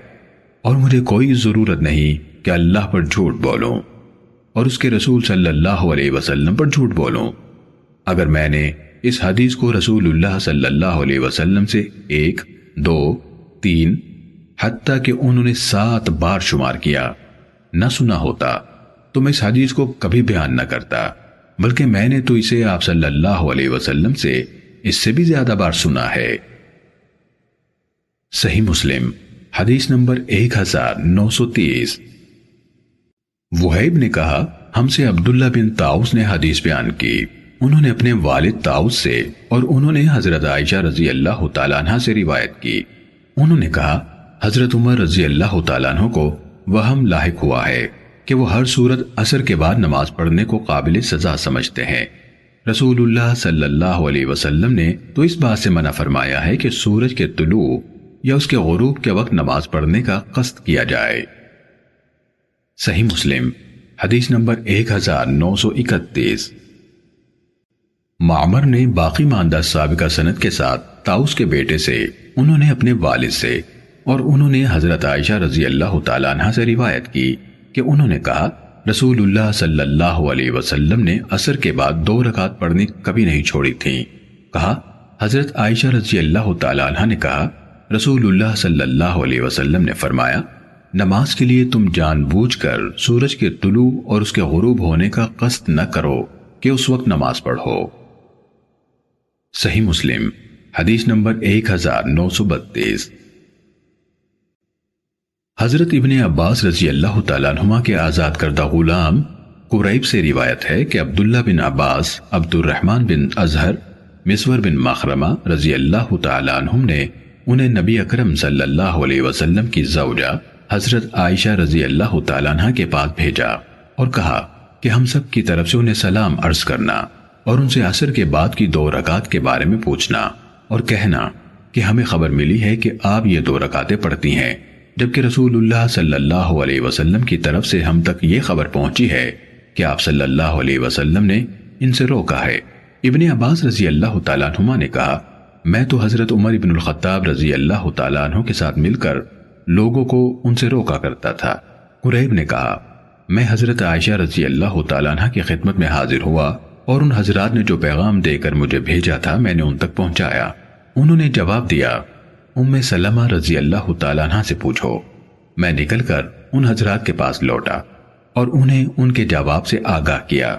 اور مجھے کوئی ضرورت نہیں کہ اللہ پر جھوٹ بولوں اور اس کے رسول صلی اللہ علیہ وسلم پر جھوٹ بولوں۔ اگر میں نے اس حدیث کو رسول اللہ صلی اللہ علیہ وسلم سے 1، 2، 3 حتیٰ کہ انہوں نے 7 بار شمار کیا نہ سنا ہوتا تو میں اس حدیث کو کبھی بیان نہ کرتا، بلکہ میں نے تو اسے آپ صلی اللہ علیہ وسلم سے اس سے بھی زیادہ بار سنا ہے۔ صحیح مسلم حدیث نمبر 1930۔ وہیب نے کہا، ہم سے عبداللہ بن طاؤس نے حدیث بیان کی، انہوں نے اپنے والد طاؤس سے اور انہوں نے حضرت عائشہ رضی اللہ تعالیٰ عنہ سے روایت کی، انہوں نے کہا، حضرت عمر رضی اللہ تعالیٰ عنہ کو وہم لاحق ہوا ہے کہ وہ ہر صورت عصر کے بعد نماز پڑھنے کو قابل سزا سمجھتے ہیں۔ رسول اللہ صلی اللہ علیہ وسلم نے تو اس بات سے منع فرمایا ہے کہ سورج کے طلوع یا اس کے غروب کے وقت نماز پڑھنے کا قصد کیا جائے۔ صحیح مسلم حدیث نمبر 1931۔ معمر نے باقی ماندہ سابقہ سند کے ساتھ طاؤس کے بیٹے سے، انہوں نے اپنے والد سے اور انہوں نے حضرت عائشہ رضی اللہ تعالیٰ عنہ سے روایت کی کہ انہوں نے کہا، رسول اللہ صلی اللہ علیہ وسلم نے عصر کے بعد 2 رکعت پڑھنی کبھی نہیں چھوڑی تھیں۔ کہا، حضرت عائشہ رضی اللہ تعالیٰ عنہ نے کہا، رسول اللہ صلی اللہ علیہ وسلم نے فرمایا، نماز کے لیے تم جان بوجھ کر سورج کے طلوع اور اس کے غروب ہونے کا قصد نہ کرو کہ اس وقت نماز پڑھو۔ صحیح مسلم حدیث نمبر 1932۔ حضرت ابن عباس رضی اللہ تعالیٰ عنہما کے آزاد کردہ غلام قریب سے روایت ہے کہ عبداللہ بن عباس، عبد الرحمن بن ازہر، مسور بن مخرمہ رضی اللہ تعالیٰ عنہم نے انہیں نبی اکرم صلی اللہ علیہ وسلم کی زوجہ حضرت عائشہ رضی اللہ تعالیٰ عنہ کے پاس بھیجا اور کہا کہ ہم سب کی طرف سے انہیں سلام عرض کرنا اور ان سے عصر کے بعد کی 2 رکعت کے بارے میں پوچھنا اور کہنا کہ ہمیں خبر ملی ہے کہ آپ یہ 2 رکعتیں پڑھتی ہیں، جبکہ رسول اللہ صلی اللہ علیہ وسلم کی طرف سے ہم تک یہ خبر پہنچی ہے کہ آپ صلی اللہ علیہ وسلم نے ان سے روکا ہے۔ ابن عباس رضی اللہ تعالیٰ عنہما نے کہا، میں تو حضرت عمر بن الخطاب رضی اللہ تعالیٰ عنہ کے ساتھ مل کر لوگوں کو ان سے روکا کرتا تھا۔ قریب نے کہا، میں حضرت عائشہ رضی اللہ تعالیٰ عنہ کی خدمت میں حاضر ہوا اور ان حضرات نے جو پیغام دے کر مجھے بھیجا تھا میں نے ان تک پہنچایا۔ انہوں نے جواب دیا، ام سلمہ رضی اللہ تعالیٰ عنہ سے پوچھو۔ میں نکل کر ان حضرات کے پاس لوٹا اور انہیں ان کے جواب سے آگاہ کیا۔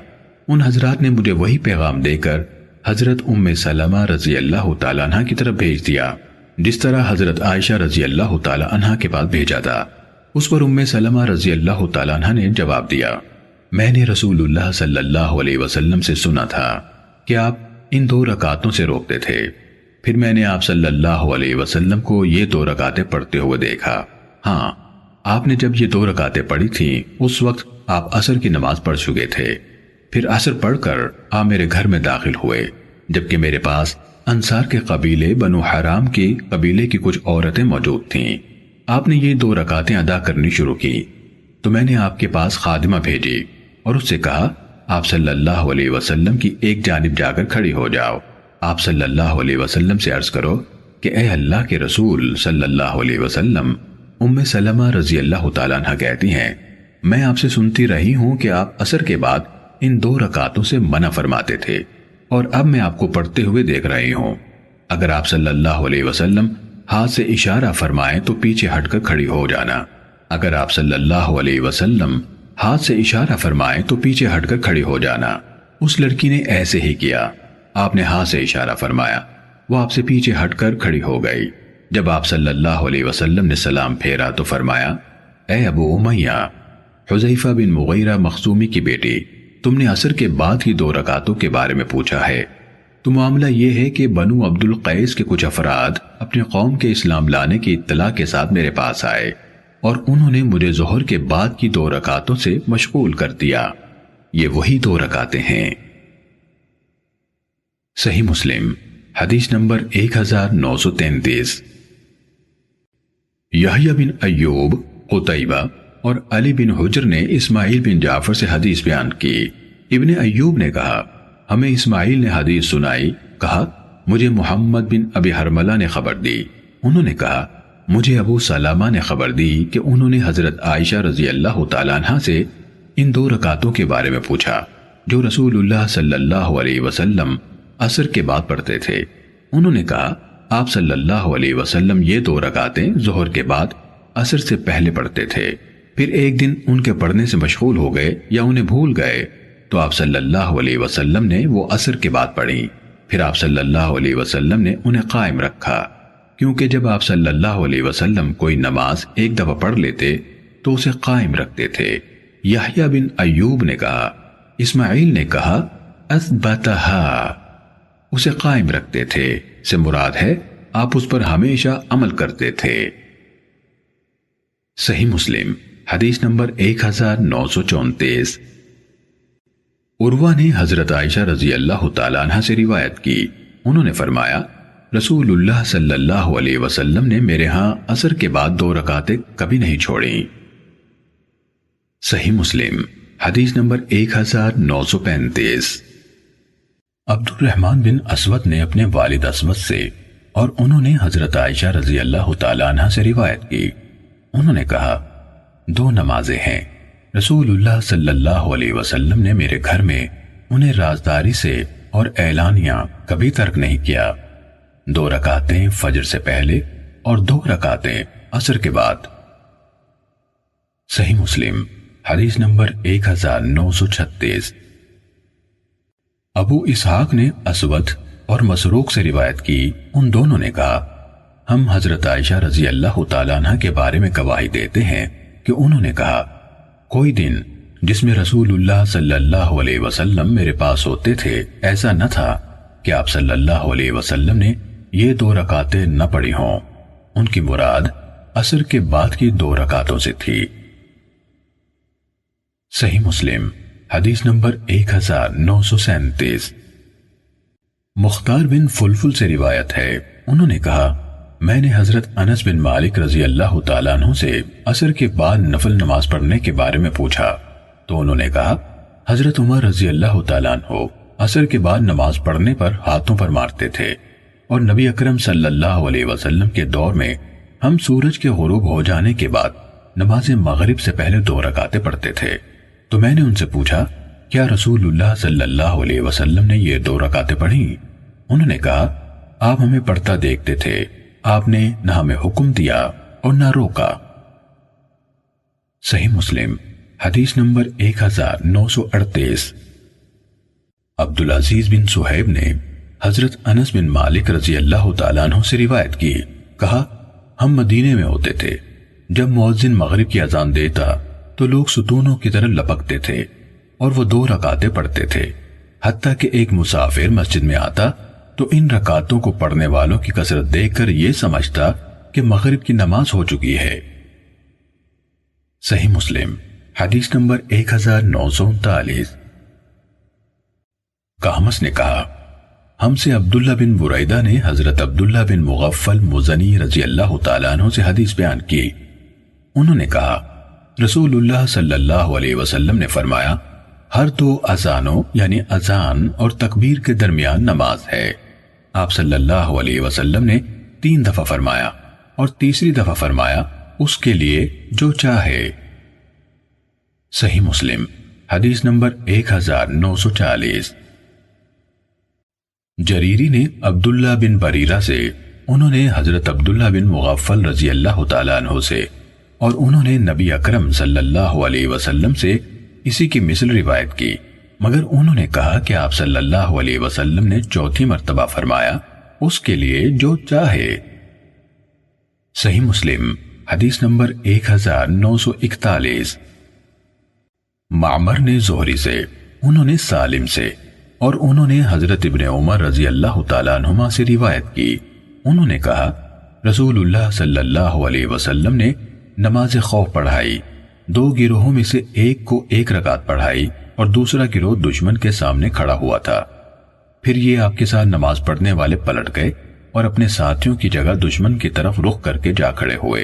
ان حضرات نے مجھے وہی پیغام دے کر حضرت ام سلمہ رضی اللہ تعالیٰ عنہ کی طرف بھیج دیا جس طرح حضرت عائشہ رضی اللہ تعالیٰ عنہ کے پاس بھیجا تھا۔ اس پر ام سلمہ رضی اللہ تعالیٰ عنہ نے جواب دیا، میں نے رسول اللہ صلی اللہ علیہ وسلم سے سنا تھا کہ آپ ان 2 رکعتوں سے روکتے تھے، پھر میں نے آپ صلی اللہ علیہ وسلم کو یہ 2 رکعتیں پڑھتے ہوئے دیکھا۔ ہاں، آپ نے جب یہ 2 رکعتیں پڑھی تھیں اس وقت آپ عصر کی نماز پڑھ چکے تھے، پھر عصر پڑھ کر آپ میرے گھر میں داخل ہوئے، جبکہ میرے پاس انصار کے قبیلے بنو حرام کی قبیلے کی کچھ عورتیں موجود تھیں۔ آپ نے یہ 2 رکعتیں ادا کرنی شروع کی تو میں نے آپ کے پاس خادمہ بھیجی اور اس سے کہا، آپ صلی اللہ علیہ وسلم کی ایک جانب جا کر کھڑی ہو جاؤ۔ آپ صلی اللہ علیہ وسلم سے عرض کرو کہ اے اللہ کے رسول صلی اللہ علیہ وسلم، ام سلمہ رضی اللہ تعالیٰ عنہ کہتی ہیں، میں آپ سے سنتی رہی ہوں کہ آپ عصر کے بعد ان 2 رکعتوں سے منع فرماتے تھے اور اب میں آپ کو پڑھتے ہوئے دیکھ رہی ہوں۔ اگر آپ صلی اللہ علیہ وسلم ہاتھ سے اشارہ فرمائیں تو پیچھے ہٹ کر کھڑی ہو جانا۔ اگر آپ صلی اللہ علیہ وسلم ہاتھ سے اشارہ فرمائیں تو پیچھے ہٹ کر کھڑی ہو جانا۔ اس لڑکی نے ایسے ہی کیا، آپ نے ہاتھ سے اشارہ فرمایا، وہ آپ سے پیچھے ہٹ کر کھڑی ہو گئی۔ جب آپ صلی اللہ علیہ وسلم نے سلام پھیرا تو فرمایا، اے ابو امیہ، حذیفہ بن مغیرہ مخزومی کی بیٹی، تم نے عصر کے بعد کی 2 رکعتوں کے بارے میں پوچھا ہے تو معاملہ یہ ہے کہ بنو عبد القیس کے کچھ افراد اپنی قوم کے اسلام لانے کی اطلاع کے ساتھ میرے پاس آئے اور انہوں نے مجھے ظہر کے بعد کی 2 رکعتوں سے مشغول کر دیا۔ یہ وہی 2 رکعتیں ہیں۔ صحیح مسلم حدیث نمبر 1933۔ یحییٰ بن ایوب، قتیبہ اور علی بن حجر نے اسماعیل بن جعفر سے حدیث بیان کی۔ ابن ایوب نے کہا، ہمیں اسماعیل نے حدیث سنائی، کہا مجھے محمد بن ابی حرملہ نے خبر دی، انہوں نے کہا مجھے ابو سلامہ نے خبر دی کہ انہوں نے حضرت عائشہ رضی اللہ تعالیٰ عنہ سے ان 2 رکعتوں کے بارے میں پوچھا جو رسول اللہ صلی اللہ علیہ وسلم عصر کے بعد پڑھتے تھے۔ انہوں نے کہا، آپ صلی اللہ علیہ وسلم یہ 2 رکعتیں ظہر کے بعد عصر سے پہلے پڑھتے تھے، پھر ایک دن ان کے پڑھنے سے مشغول ہو گئے یا انہیں بھول گئے تو آپ صلی اللہ علیہ وسلم نے وہ عصر کے بعد پڑھی، پھر آپ صلی اللہ علیہ وسلم نے انہیں قائم رکھا، کیونکہ جب آپ صلی اللہ علیہ وسلم کوئی نماز ایک دفعہ پڑھ لیتے تو اسے قائم رکھتے تھے۔ یحییٰ بن ایوب نے کہا، اسماعیل نے کہا اثبتہا، اسے قائم رکھتے تھے سے مراد ہے آپ اس پر ہمیشہ عمل کرتے تھے۔ صحیح مسلم حدیث نمبر 1934۔ عروہ نے حضرت عائشہ رضی اللہ تعالیٰ عنہ سے روایت کی، انہوں نے فرمایا رسول اللہ صلی اللہ علیہ وسلم نے میرے ہاں عصر کے بعد 2 رکعتیں کبھی نہیں چھوڑیں۔ صحیح مسلم حدیث نمبر 1935۔ عبد الرحمن بن اسود نے اپنے والد اسود سے اور انہوں نے حضرت عائشہ رضی اللہ تعالیٰ عنہ سے روایت کی، انہوں نے کہا 2 نمازیں ہیں، رسول اللہ صلی اللہ علیہ وسلم نے میرے گھر میں انہیں رازداری سے اور اعلانیہ کبھی ترک نہیں کیا، 2 رکعتیں فجر سے پہلے اور 2 رکعتیں عصر کے بعد۔ صحیح مسلم حدیث نمبر 1936۔ ابو اسحاق نے اسود اور مسروق سے روایت کی، ان دونوں نے کہا ہم حضرت عائشہ رضی اللہ تعالیٰ عنہ کے بارے میں گواہی دیتے ہیں کہ انہوں نے کہا کوئی دن جس میں رسول اللہ صلی اللہ علیہ وسلم میرے پاس ہوتے تھے ایسا نہ تھا کہ آپ صلی اللہ علیہ وسلم نے یہ 2 رکعتیں نہ پڑھی ہوں۔ ان کی مراد عصر کے بعد کی 2 رکعتوں سے تھی۔ صحیح مسلم حدیث نمبر 1937۔ مختار بن فلفل سے روایت ہے، انہوں نے کہا میں نے حضرت انس بن مالک رضی اللہ تعالیٰ عنہ سے عصر کے بعد نفل نماز پڑھنے کے بارے میں پوچھا تو انہوں نے کہا حضرت عمر رضی اللہ تعالیٰ عنہ عصر کے بعد نماز پڑھنے پر ہاتھوں پر مارتے تھے، اور نبی اکرم صلی اللہ علیہ وسلم کے دور میں ہم سورج کے غروب ہو جانے کے بعد نماز مغرب سے پہلے 2 رکعتیں پڑھتے تھے۔ تو میں نے ان سے پوچھا کیا رسول اللہ صلی اللہ علیہ وسلم نے یہ 2 رکعتیں پڑھی؟ انہوں نے کہا آپ ہمیں پڑھتا دیکھتے تھے، آپ نے نہ ہمیں حکم دیا اور نہ روکا۔ صحیح مسلم حدیث نمبر 1938۔ عبدالعزیز بن صہیب نے حضرت انس بن مالک رضی اللہ تعالیٰ عنہ سے روایت کی، کہا ہم مدینے میں ہوتے تھے، جب مؤذن مغرب کی اذان دیتا تو لوگ ستونوں کی طرح لپکتے تھے اور وہ 2 رکعتیں پڑھتے تھے، حتیٰ کہ ایک مسافر مسجد میں آتا تو ان رکعتوں کو پڑھنے والوں کی کثرت دیکھ کر یہ سمجھتا کہ مغرب کی نماز ہو چکی ہے۔ صحیح مسلم حدیث نمبر 1939۔ قامس نے کہا ہم سے عبداللہ بن بریدہ نے حضرت عبداللہ بن مغفل مزنی رضی اللہ تعالیٰ عنہ سے حدیث بیان کی، انہوں نے کہا رسول اللہ صلی اللہ علیہ وسلم نے فرمایا ہر 2 اذانوں یعنی اذان اور تکبیر کے درمیان نماز ہے۔ آپ صلی اللہ علیہ وسلم نے 3 دفعہ فرمایا اور تیسری دفعہ فرمایا اس کے لیے جو چاہے۔ صحیح مسلم حدیث نمبر 1940۔ جریری نے عبداللہ بن بریرہ سے، انہوں نے حضرت عبداللہ بن مغفل رضی اللہ تعالیٰ عنہ سے، اور انہوں نے نبی اکرم صلی اللہ علیہ وسلم سے اسی کی مثل روایت کی، مگر انہوں نے کہا کہ آپ صلی اللہ علیہ وسلم نے 4تھی مرتبہ فرمایا اس کے لیے جو چاہے۔ صحیح مسلم حدیث نمبر 1941۔ معمر نے زہری سے، انہوں نے سالم سے، اور انہوں نے حضرت ابن عمر رضی اللہ تعالیٰ عنہما سے روایت کی، انہوں نے کہا رسول اللہ صلی اللہ علیہ وسلم نے نماز خوف پڑھائی، 2 گروہوں میں سے ایک کو 1 رکعت پڑھائی اور دوسرا گروہ دشمن کے سامنے کھڑا ہوا تھا۔ پھر یہ آپ کے ساتھ نماز پڑھنے والے پلٹ گئے اور اپنے ساتھیوں کی جگہ دشمن کی طرف رخ کر کے جا کھڑے ہوئے،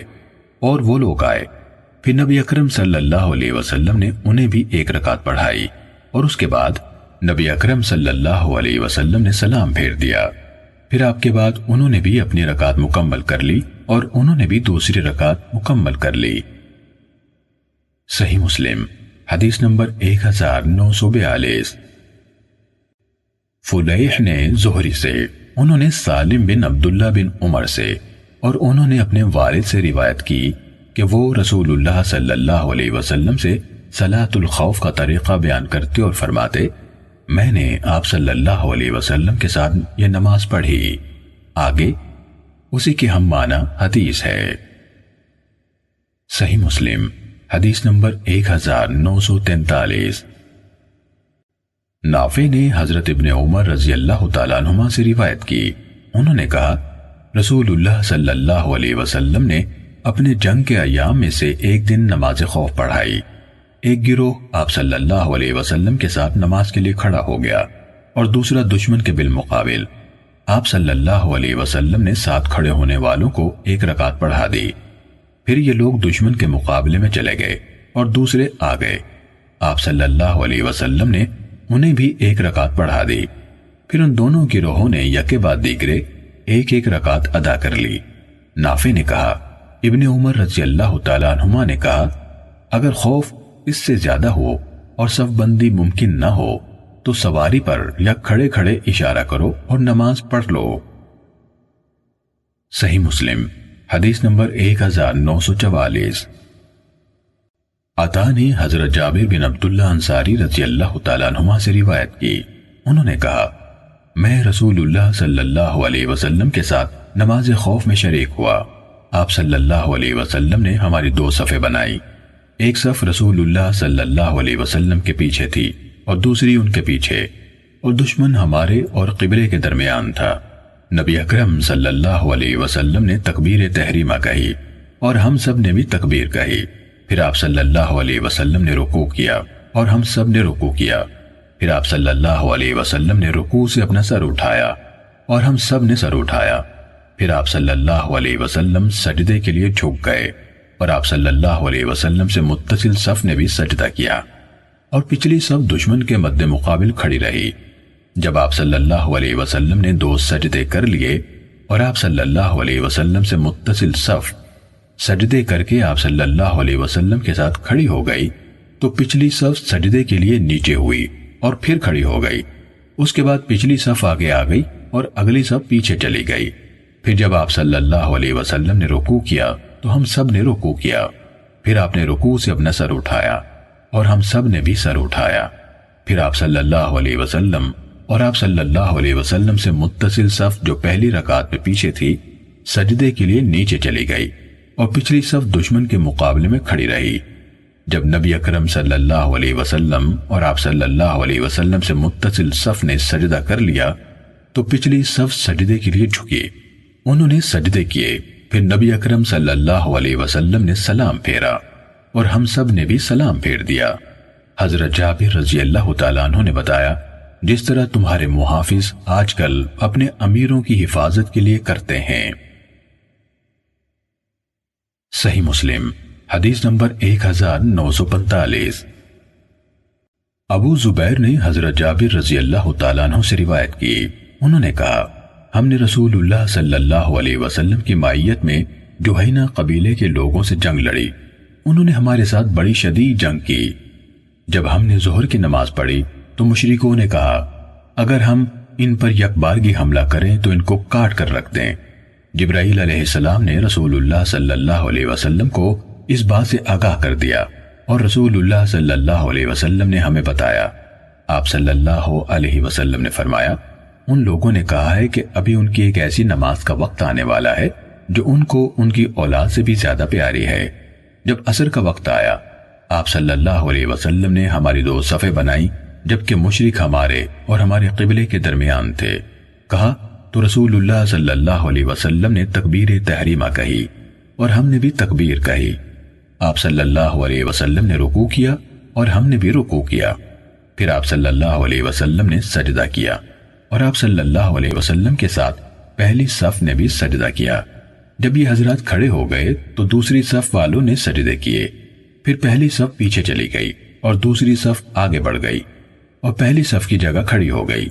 اور وہ لوگ آئے۔ پھر نبی اکرم صلی اللہ علیہ وسلم نے انہیں بھی 1 رکعت پڑھائی، اور اس کے بعد نبی اکرم صلی اللہ علیہ وسلم نے سلام پھیر دیا۔ پھر آپ کے بعد انہوں نے بھی اپنی رکعت مکمل کر لی اور انہوں نے بھی دوسری رکعت مکمل کر لی۔ صحیح مسلم حدیث نمبر 1942۔ فلیح نے زہری سے، انہوں نے سالم بن عبداللہ بن عمر سے، اور انہوں نے اپنے والد سے روایت کی کہ وہ رسول اللہ صلی اللہ علیہ وسلم سے صلاۃ الخوف کا طریقہ بیان کرتے اور فرماتے میں نے آپ صلی اللہ علیہ وسلم کے ساتھ یہ نماز پڑھی، آگے اسی کی ہم معنی حدیث ہے۔ صحیح مسلم حدیث نمبر 1943۔ نافع نے حضرت ابن عمر رضی اللہ تعالیٰ عنہما سے روایت کی، انہوں نے کہا رسول اللہ صلی اللہ علیہ وسلم نے اپنے جنگ کے ایام میں سے ایک دن نماز خوف پڑھائی، ایک گروہ آپ صلی اللہ علیہ وسلم کے ساتھ نماز کے لیے کھڑا ہو گیا اور دوسرا دشمن کے بالمقابل۔ آپ صلی اللہ علیہ وسلم نے ساتھ کھڑے ہونے والوں کو 1 رکعت پڑھا دی، پھر یہ لوگ دشمن کے مقابلے میں چلے گئے اور دوسرے آ گئے۔ آپ صلی اللہ علیہ وسلم نے انہیں بھی 1 رکعت پڑھا دی، پھر ان دونوں گروہوں نے یکے بعد دیگرے 1 رکعت ادا کر لی۔ نافع نے کہا ابن عمر رضی اللہ تعالیٰ عنہما نے کہا اگر خوف اس سے زیادہ ہو اور صف بندی ممکن نہ ہو تو سواری پر یا کھڑے کھڑے اشارہ کرو اور نماز پڑھ لو۔ صحیح مسلم حدیث نمبر 1944۔ عطا نے حضرت جابر بن عبداللہ انصاری رضی اللہ تعالیٰ عنہما سے روایت کی، انہوں نے کہا میں رسول اللہ صلی اللہ علیہ وسلم کے ساتھ نماز خوف میں شریک ہوا۔ آپ صلی اللہ علیہ وسلم نے ہماری دو صفیں بنائی، ایک صف رسول اللہ صلی اللہ علیہ وسلم کے پیچھے تھی اور دوسری ان کے پیچھے، اور دشمن ہمارے اور قبلے کے درمیان تھا۔ نبی اکرم صلی اللہ علیہ وسلم نے تکبیر تحریمہ کہی اور ہم سب نے بھی تکبیر کہی، پھر آپ صلی اللہ علیہ وسلم نے رکوع کیا اور ہم سب نے رکوع کیا، پھر آپ صلی اللہ علیہ وسلم نے رکوع سے اپنا سر اٹھایا اور ہم سب نے سر اٹھایا، پھر آپ صلی اللہ علیہ وسلم سجدے کے لیے جھک گئے اور آپ صلی اللہ علیہ وسلم سے متصل صف نے بھی سجدہ کیا اور پچھلی صف دشمن کے مد مقابل کھڑی رہی۔ جب آپ صلی اللہ علیہ وسلم نے دو سجدے کر لیے اور آپ صلی اللہ علیہ وسلم سے متصل صف سجدے کر کے آپ صلی اللہ علیہ وسلم کے ساتھ کھڑی ہو گئی تو پچھلی صف سجدے کے لیے نیچے ہوئی اور پھر کھڑی ہو گئی، اس کے بعد پچھلی صف آگے آ گئی اور اگلی صف پیچھے چلی گئی۔ پھر جب آپ صلی اللہ علیہ وسلم نے رکوع کیا تو ہم سب نے رکوع کیا، پھر آپ نے رکوع سے اپنا سر اٹھایا اور ہم سب نے بھی سر اٹھایا، پھر آپ صلی اللہ علیہ وسلم اور آپ صلی اللہ علیہ وسلم سے متصل صف جو پہلی رکعت میں پیچھے تھی سجدے کے لیے نیچے چلی گئی اور پچھلی صف دشمن کے مقابلے میں کھڑی رہی۔ جب نبی اکرم صلی اللہ علیہ وسلم اور آپ صلی اللہ علیہ وسلم سے متصل صف نے سجدہ کر لیا تو پچھلی صف سجدے کے لیے جھکی، انہوں نے سجدے کیے، پھر نبی اکرم صلی اللہ علیہ وسلم نے سلام پھیرا اور ہم سب نے بھی سلام پھیر دیا۔ حضرت جابر رضی اللہ تعالیٰ عنہ نے بتایا جس طرح تمہارے محافظ آج کل اپنے امیروں کی حفاظت کے لیے کرتے ہیں۔ صحیح مسلم حدیث نمبر 1945۔ ابو زبیر نے حضرت جابر رضی اللہ تعالیٰ عنہ سے روایت کی، انہوں نے کہا ہم نے رسول اللہ صلی اللہ علیہ وسلم کی معیت میں جوہینہ قبیلے کے لوگوں سے جنگ لڑی، انہوں نے ہمارے ساتھ بڑی شدید جنگ کی۔ جب ہم نے ظہر کی نماز پڑھی تو مشرکوں نے کہا اگر ہم ان پر یک بارگی حملہ کریں تو ان کو کاٹ کر رکھ دیں۔ جبرائیل علیہ السلام نے رسول اللہ صلی اللہ علیہ وسلم کو اس بات سے آگاہ کر دیا اور رسول اللہ صلی اللہ علیہ وسلم نے ہمیں بتایا۔ آپ صلی اللہ علیہ وسلم نے فرمایا ان لوگوں نے کہا ہے کہ ابھی ان کی ایک ایسی نماز کا وقت آنے والا ہے جو ان کو ان کی اولاد سے بھی زیادہ پیاری ہے۔ جب عصر کا وقت آیا آپ صلی اللہ علیہ وسلم نے ہماری دو صفیں بنائی جبکہ مشرک ہمارے اور ہمارے قبلے کے درمیان تھے، کہا تو رسول اللہ صلی اللہ علیہ وسلم نے تکبیر تحریمہ کہی اور ہم نے بھی تکبیر کہی۔ آپ صلی اللہ علیہ وسلم نے رکوع کیا اور ہم نے بھی رکوع کیا، پھر آپ صلی اللہ علیہ وسلم نے سجدہ کیا اور آپ صلی اللہ علیہ وسلم کے ساتھ پہلی صف نے بھی سجدہ کیا۔ جب یہ حضرات کھڑے ہو گئے تو دوسری صف والوں نے سجدے کیے، پھر پہلی صف پیچھے چلی گئی اور دوسری صف آگے بڑھ گئی اور پہلی صف کی جگہ کھڑی ہو گئی،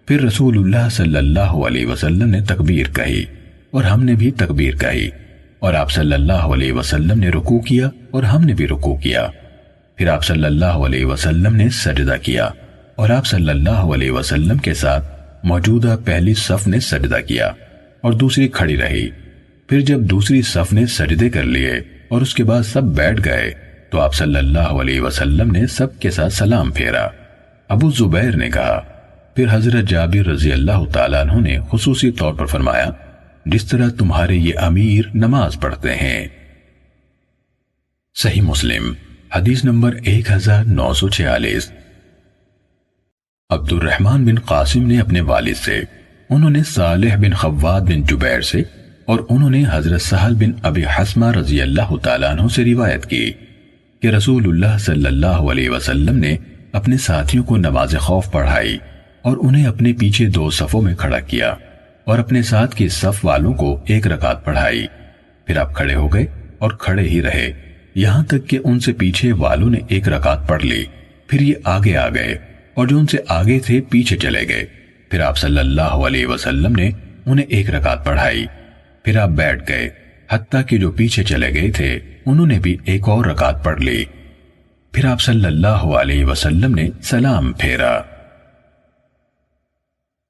پھر رسول اللہ صلی اللہ علیہ وسلم نے تکبیر کہی اور ہم نے بھی تکبیر کہی اور آپ صلی اللہ علیہ وسلم نے رکوع کیا اور ہم نے بھی رکوع کیا، پھر آپ صلی اللہ علیہ وسلم نے سجدہ کیا اور آپ صلی اللہ علیہ وسلم کے ساتھ موجودہ پہلی صف نے سجدہ کیا اور دوسری کھڑی رہی، پھر جب دوسری صف نے سجدے کر لیے اور اس کے بعد سب بیٹھ گئے تو آپ صلی اللہ علیہ وسلم نے سب کے ساتھ سلام پھیرا۔ ابو زبیر نے کہا پھر حضرت جابر رضی اللہ تعالیٰ عنہ نے خصوصی طور پر فرمایا جس طرح تمہارے یہ امیر نماز پڑھتے ہیں۔ صحیح مسلم حدیث نمبر 1946۔ عبد الرحمن بن قاسم نے اپنے والد سے، انہوں نے صالح بن خواد بن جبیر سے اور انہوں نے حضرت سہل بن ابی حسمہ رضی اللہ تعالیٰ عنہ سے روایت کی کہ رسول اللہ صلی اللہ علیہ وسلم نے اپنے ساتھیوں کو نماز خوف پڑھائی اور انہیں اپنے پیچھے دو صفوں میں کھڑا کیا اور اپنے ساتھ کی صف والوں کو ایک رکعت پڑھائی، پھر آپ کھڑے ہو گئے اور کھڑے ہی رہے یہاں تک کہ ان سے پیچھے والوں نے ایک رکعت پڑھ لی، پھر یہ آگے آ گئے اور جو ان سے آگے تھے پیچھے چلے گئے، پھر آپ صلی اللہ علیہ وسلم نے انہیں ایک رکعت پڑھائی، پھر آپ بیٹھ گئے حتیٰ کہ جو پیچھے چلے گئے تھے انہوں نے بھی ایک اور رکعت پڑھ لی، پھر آپ صلی اللہ علیہ وسلم نے سلام پھیرا۔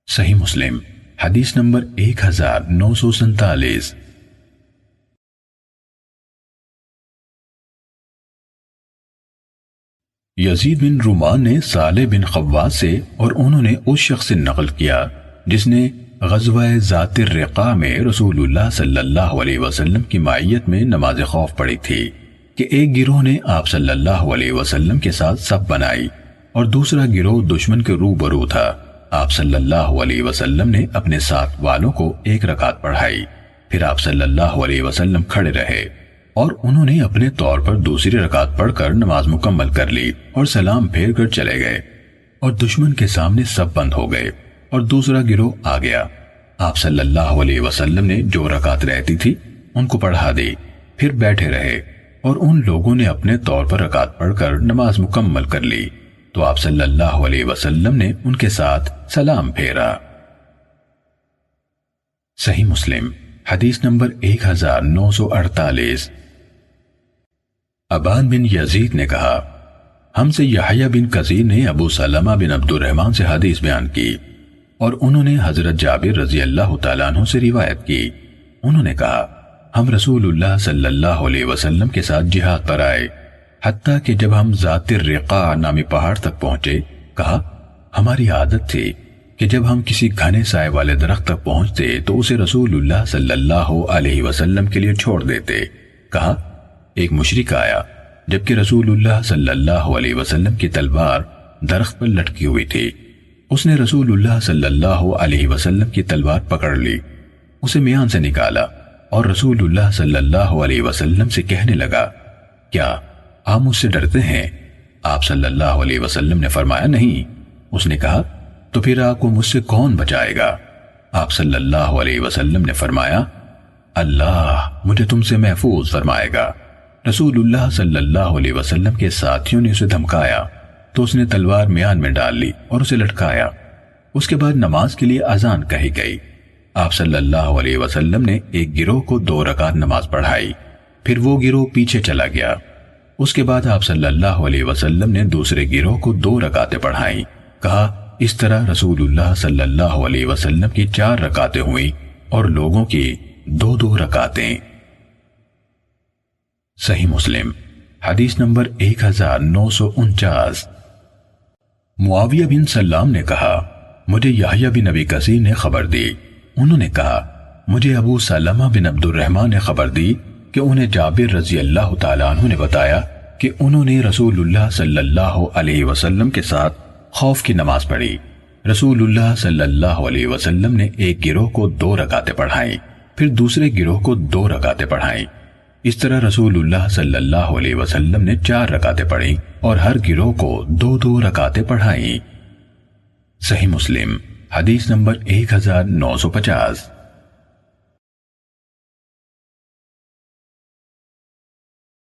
صحیح مسلم حدیث نمبر 1947۔ یزید بن رومان نے صالح بن خواس سے اور انہوں نے اس شخص سے نقل کیا جس نے غزوہ ذات الرقاع میں رسول اللہ صلی اللہ علیہ وسلم کی معیت میں نماز خوف پڑھی تھی کہ ایک گروہ نے آپ صلی اللہ علیہ وسلم کے ساتھ صف بنائی اور دوسرا گروہ دشمن کے روبرو تھا۔ آپ صلی اللہ علیہ وسلم نے اپنے ساتھ والوں کو ایک رکعت پڑھائی، پھر آپ صلی اللہ علیہ وسلم کھڑے رہے اور انہوں نے اپنے طور پر دوسری رکعت پڑھ کر نماز مکمل کر لی اور سلام پھیر کر چلے گئے اور دشمن کے سامنے سب بند ہو گئے اور دوسرا گروہ آ گیا۔ آپ صلی اللہ علیہ وسلم نے جو رکعت رہتی تھی ان کو پڑھا دی، پھر بیٹھے رہے اور ان لوگوں نے اپنے طور پر رکعت پڑھ کر نماز مکمل کر لی تو آپ صلی اللہ علیہ وسلم نے ان کے ساتھ سلام پھیرا۔ صحیح مسلم حدیث نمبر 1948۔ ابان بن یزید نے کہا، ہم سے یحییٰ بن کثیر نے ابو سلمہ بن عبد الرحمن سے حدیث بیان کی اور انہوں نے حضرت جابر رضی اللہ تعالیٰ عنہ سے روایت کی۔ انہوں نے کہا، ہم رسول اللہ صلی اللہ علیہ وسلم کے ساتھ جہاد پر آئے، حتیٰ کہ جب ہم ذات الرقاع نامی پہاڑ تک پہنچے، کہا ہماری عادت تھی کہ جب ہم کسی گھنے سائے والے درخت تک پہنچتے تو اسے رسول اللہ صلی اللہ علیہ وسلم کے لیے چھوڑ دیتے۔ کہا ایک مشرک آیا جبکہ رسول اللہ صلی اللہ علیہ وسلم کی تلوار درخت پر لٹکی ہوئی تھی۔ اس نے رسول اللہ صلی اللہ علیہ وسلم کی تلوار پکڑ لی، اسے میان سے نکالا اور رسول اللہ صلی اللہ علیہ وسلم سے کہنے لگا، کیا آپ مجھ سے ڈرتے ہیں؟ آپ صلی اللہ علیہ وسلم نے فرمایا نہیں۔ اس نے کہا تو پھر آپ کو مجھ سے کون بچائے گا؟ آپ صلی اللہ علیہ وسلم نے فرمایا، اللہ مجھے تم سے محفوظ فرمائے گا۔ رسول اللہ صلی اللہ علیہ وسلم کے ساتھیوں نے اسے دھمکایا تو اس نے تلوار میان میں ڈال لی اور اسے لٹکایا۔ اس کے بعد نماز کے لیے اذان کہی گئی۔ آپ صلی اللہ علیہ وسلم نے ایک گروہ کو 2 رکعت نماز پڑھائی، پھر وہ گروہ پیچھے چلا گیا۔ اس کے بعد آپ صلی اللہ علیہ وسلم نے دوسرے گروہ کو 2 رکعتیں پڑھائیں۔ کہا اس طرح رسول اللہ صلی اللہ علیہ وسلم کی 4 رکعتیں ہوئیں اور لوگوں کی 2 رکعتیں۔ صحیح مسلم حدیث نمبر 1949۔ معاویہ بن سلام نے کہا، مجھے یحییٰ بن ابی کثیر نے خبر دی، انہوں نے کہا مجھے ابو سلمہ بن عبد الرحمن نے خبر دی کہ انہیں جابر رضی اللہ تعالیٰ عنہ نے بتایا کہ انہوں نے رسول اللہ صلی اللہ علیہ وسلم کے ساتھ خوف کی نماز پڑھی۔ رسول اللہ صلی اللہ علیہ وسلم نے ایک گروہ کو 2 رکعتیں پڑھائیں، پھر دوسرے گروہ کو 2 رکعتیں پڑھائیں۔ اس طرح رسول اللہ صلی اللہ علیہ وسلم نے 4 رکعتیں پڑھیں اور ہر گروہ کو 2 رکعتیں پڑھائیں۔ صحیح مسلم حدیث نمبر 1950۔